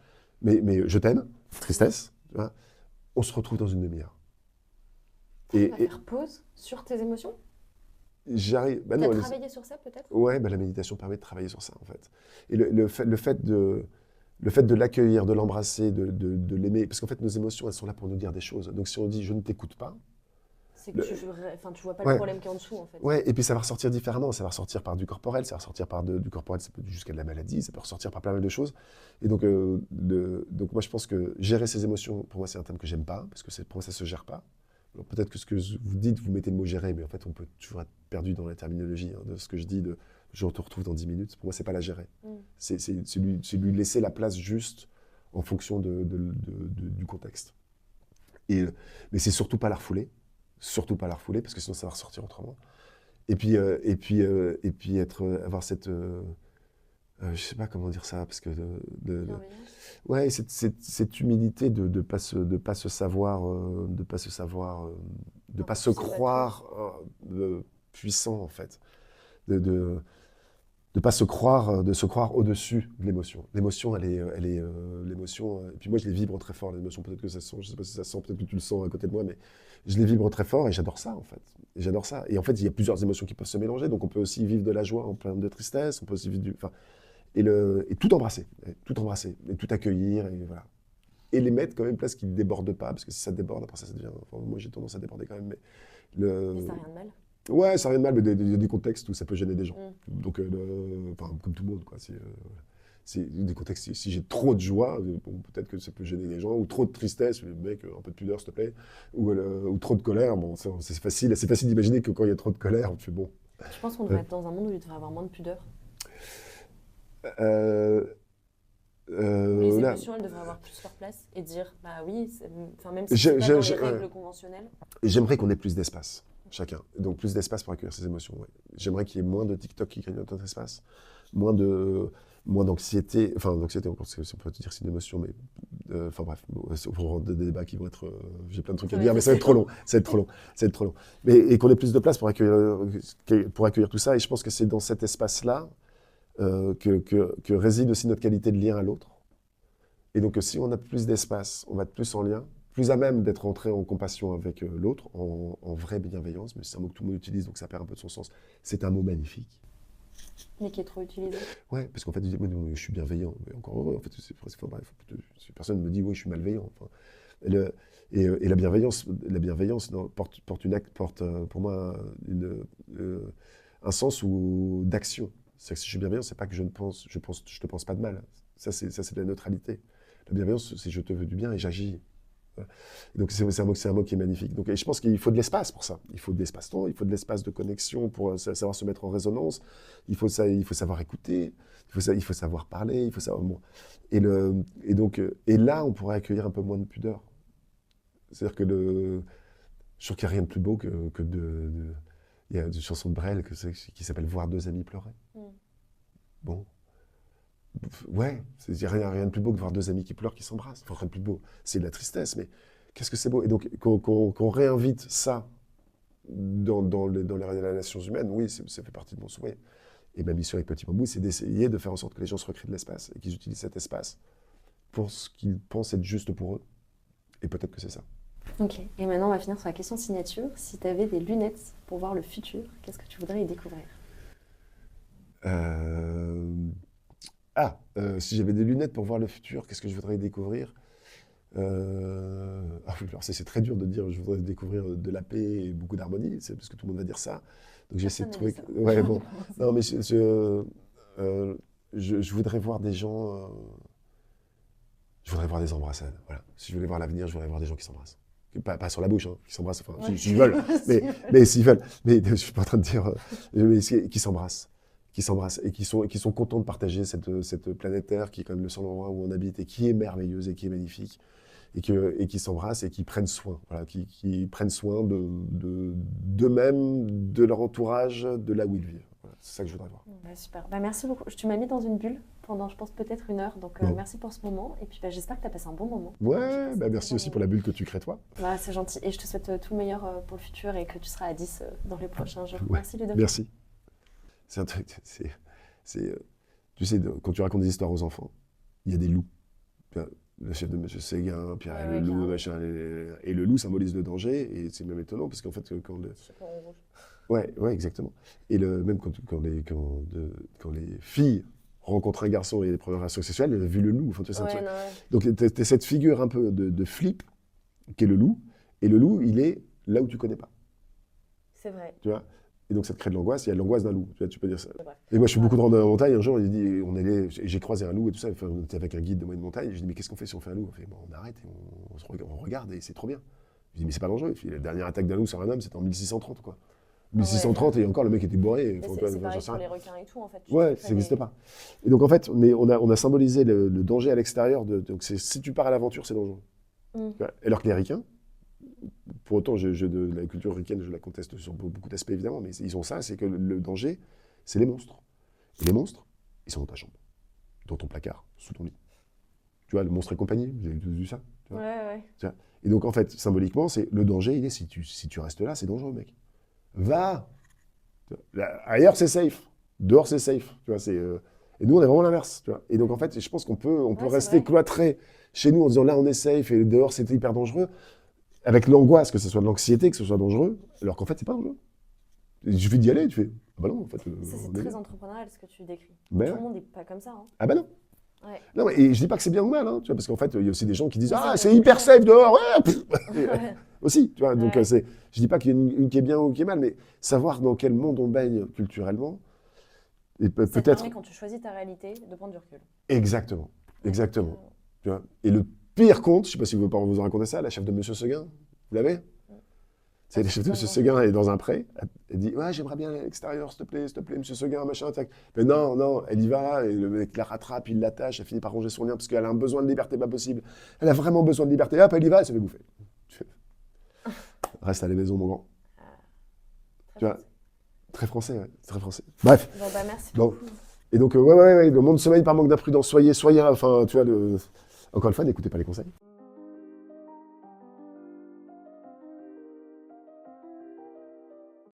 mais je t'aime, tristesse, tu vois. On se retrouve dans une demi-heure. Et faire pause sur tes émotions? J'arrive. Bah non, travaillé sur ça peut-être? Ouais, bah la méditation permet de travailler sur ça en fait. Et le fait de l'accueillir, de l'embrasser, de l'aimer, parce qu'en fait nos émotions elles sont là pour nous dire des choses. Donc si on dit je ne t'écoute pas, c'est que tu vois pas le problème qui est en dessous en fait. Ouais, et puis ça va ressortir différemment, ça va ressortir par du corporel, ça va ressortir par du corporel, ça peut jusqu'à de la maladie, ça peut ressortir par plein mal de choses. Et donc moi je pense que gérer ses émotions, pour moi c'est un thème que j'aime pas, parce que pour moi ça se gère pas. Peut-être que ce que vous dites, vous mettez le mot gérer, mais en fait, on peut toujours être perdu dans la terminologie de ce que je dis, je te retrouve dans 10 minutes. Pour moi, c'est pas la gérer. C'est lui laisser la place juste en fonction du contexte. Mais c'est surtout pas la refouler, parce que sinon ça va ressortir autrement. et puis avoir cette, je sais pas comment dire ça, parce que ouais, cette humilité de pas se savoir, de pas se croire puissant en fait, de, de, de pas se croire, de se croire au-dessus de l'émotion. L'émotion, l'émotion. Et puis moi, je les vibre très fort. L'émotion, peut-être que ça se sent. Je sais pas si ça se sent. Peut-être que tu le sens à côté de moi, mais je les vibre très fort et j'adore ça en fait. Et j'adore ça. Et en fait, il y a plusieurs émotions qui peuvent se mélanger. Donc, on peut aussi vivre de la joie en plein de tristesse. On peut aussi vivre enfin, et tout embrasser, et tout accueillir et voilà. Et les mettre quand même place qu'ils ne débordent pas, parce que si ça déborde, après ça devient. Enfin, moi, j'ai tendance à déborder quand même, mais Mais ça n'a rien de mal. Ouais, ça n'a rien de mal, mais il y a des contextes où ça peut gêner des gens. Donc, enfin, comme tout le monde, quoi. C'est des contextes, si j'ai trop de joie, bon, peut-être que ça peut gêner des gens, ou trop de tristesse, mec, un peu de pudeur, s'il te plaît, ou trop de colère, bon, c'est facile d'imaginer que quand il y a trop de colère, on fait bon. Je pense qu'on devrait être dans un monde où il devrait avoir moins de pudeur. Euh, Les là, émotions, elles devraient avoir plus leur place et dire, bah oui, enfin, même si c'est pas dans les règles conventionnelles. J'aimerais qu'on ait plus d'espace, chacun. Donc plus d'espace pour accueillir ses émotions. Ouais. J'aimerais qu'il y ait moins de TikTok qui grignotent notre espace, moins d'anxiété, enfin d'anxiété, on peut te dire c'est une émotion, mais enfin bref, on rentre des débats qui vont être, j'ai plein de trucs à dire, mais ça va être trop long, ça va être trop long. Mais et qu'on ait plus de place pour accueillir tout ça, et je pense que c'est dans cet espace-là que réside aussi notre qualité de lien à l'autre. Et donc si on a plus d'espace, on va être plus en lien, plus à même d'être entré en compassion avec l'autre, en vraie bienveillance, mais c'est un mot que tout le monde utilise, donc ça perd un peu de son sens. C'est un mot magnifique. Mais qui est trop utilisé. Ouais, parce qu'en fait, je suis bienveillant. Mais encore heureux, en fait, bref, personne ne me dit, oui, je suis malveillant. Enfin, et la bienveillance porte pour moi un sens d'action. C'est que si je suis bienveillant, c'est pas que je te pense pas de mal. Ça, c'est de la neutralité. La bienveillance, c'est je te veux du bien et j'agis. Voilà. Donc c'est un mot qui est magnifique. Donc, et je pense qu'il faut de l'espace pour ça. Il faut de l'espace-temps, il faut de l'espace de connexion pour savoir se mettre en résonance. Il faut savoir écouter, il faut savoir parler, il faut savoir. Bon. Et là, on pourrait accueillir un peu moins de pudeur. C'est-à-dire que je trouve qu'il n'y a rien de plus beau que il y a une chanson de Brel qui s'appelle Voir deux amis pleurer. Bon. Ouais, il n'y a rien de plus beau que de voir deux amis qui pleurent, qui s'embrassent. Enfin, rien de plus beau. C'est de la tristesse, mais qu'est-ce que c'est beau. Et donc, qu'on réinvite ça dans les relations humaines, oui, ça fait partie de mon souhait. Et ma mission avec Petit Bambou, c'est d'essayer de faire en sorte que les gens se recréent de l'espace et qu'ils utilisent cet espace pour ce qu'ils pensent être juste pour eux. Et peut-être que c'est ça. Ok, et maintenant on va finir sur la question signature. Si tu avais des lunettes pour voir le futur, qu'est-ce que tu voudrais y découvrir? Si j'avais des lunettes pour voir le futur, qu'est-ce que je voudrais y découvrir? Alors c'est très dur de dire je voudrais découvrir de la paix et beaucoup d'harmonie, c'est parce que tout le monde va dire ça. Donc j'essaie de trouver. Ouais, bon. Non, mais je voudrais voir des gens. Je voudrais voir des embrassades. Voilà. Si je voulais voir l'avenir, je voudrais voir des gens qui s'embrassent. Pas sur la bouche, hein, qui s'embrassent, enfin, ouais. S'ils veulent. mais s'ils veulent. Mais je suis pas en train de dire. Mais qui s'embrassent. Et qui sont contents de partager cette planète Terre qui est quand même le seul endroit où on habite et qui est merveilleuse et qui est magnifique et qui s'embrassent et qui prennent soin, voilà, qui prennent soin d'eux-mêmes, de leur entourage, de là où ils vivent. Voilà, c'est ça que je voudrais voir. Bah, super. Bah, merci beaucoup. Tu m'as mis dans une bulle pendant, je pense, peut-être 1 heure. Donc, merci pour ce moment. Et puis, j'espère que tu as passé un bon moment. Ouais, merci aussi pour la bulle que tu crées, toi. Bah, c'est gentil. Et je te souhaite tout le meilleur pour le futur et que tu seras à 10 dans les prochains jours. Ouais. Merci, Ludovic. Merci. C'est un truc, tu sais, quand tu racontes des histoires aux enfants, il y a des loups. Le chef de M. Séguin, puis le loup, machin, et le loup symbolise le danger, et c'est même étonnant, parce qu'en fait, quand le... Ouais, exactement. Et même quand les filles rencontrent un garçon et les premières relations sexuelles, elles ont vu le loup. Enfin, tu vois, donc, tu as cette figure un peu de flip, qui est le loup, et le loup, il est là où tu connais pas. C'est vrai. Tu vois. Et donc ça te crée de l'angoisse, il y a de l'angoisse d'un loup, tu peux dire ça. Et moi je suis beaucoup de randonnée en montagne, un jour il dit, j'ai croisé un loup et tout ça, on était avec un guide de moyenne montagne, je dis mais qu'est-ce qu'on fait si on fait un loup? On fait bon, on arrête et on regarde et c'est trop bien. Je dis mais c'est pas dangereux, la dernière attaque d'un loup sur un homme c'était en 1630 quoi. 1630 et encore le mec était bourré. C'est pareil pour les requins et tout en fait. Ouais, ça n'existe pas. Et donc en fait, mais on a symbolisé le danger à l'extérieur, donc si tu pars à l'aventure c'est dangereux. Alors que les ricains, pour autant, de la culture ricaine, je la conteste sur beaucoup d'aspects, évidemment, mais ils ont ça, c'est que le danger, c'est les monstres. Et les monstres, ils sont dans ta chambre, dans ton placard, sous ton lit. Tu vois, le monstre et compagnie, vous avez tous vu ça, tu vois. Ouais. Tu vois. Et donc, en fait, symboliquement, c'est le danger, il est, si tu restes là, c'est dangereux, mec. Va. Ailleurs, c'est safe. Dehors, c'est safe. Tu vois, et nous, on est vraiment l'inverse. Tu vois. Et donc, en fait, je pense qu'on peut rester cloîtré chez nous en disant là, on est safe et dehors, c'est hyper dangereux, avec l'angoisse que ce soit de l'anxiété, que ce soit dangereux, alors qu'en fait, c'est pas dangereux. Il suffit d'y aller, tu fais. Ah bah non, en fait. C'est très entrepreneurial ce que tu décris. Ben tout le monde n'est pas comme ça. Hein. Ah bah non. Ouais. Non, et je dis pas que c'est bien ou mal, hein, tu vois, parce qu'en fait, il y a aussi des gens qui disent ah, c'est hyper safe dehors, ouais. Aussi, tu vois. Donc, je dis pas qu'il y a une qui est bien ou qui est mal, mais savoir dans quel monde on baigne culturellement, et peut-être. Ça permet, quand tu choisis ta réalité, de prendre du recul. Exactement. Tu vois. Et le pire conte, je sais pas si vos parents vous ont raconté ça, la chef de Monsieur Seguin, vous l'avez? C'est la chef de Monsieur Seguin, elle est dans un pré, elle dit ouais, j'aimerais bien aller à l'extérieur, s'il te plaît, Monsieur Seguin, machin, tac. Mais non, elle y va, et le mec la rattrape, il l'attache, elle finit par ronger son lien parce qu'elle a un besoin de liberté pas possible. Elle a vraiment besoin de liberté, hop, elle y va, elle se fait bouffer. Reste à la maison, mon grand. Tu vois, très français, ouais, très français. Bref. Bon, bah, merci beaucoup. Et donc, ouais, le monde sommeil par manque d'imprudence. Soyez, enfin, tu vois, encore une fois, n'écoutez pas les conseils.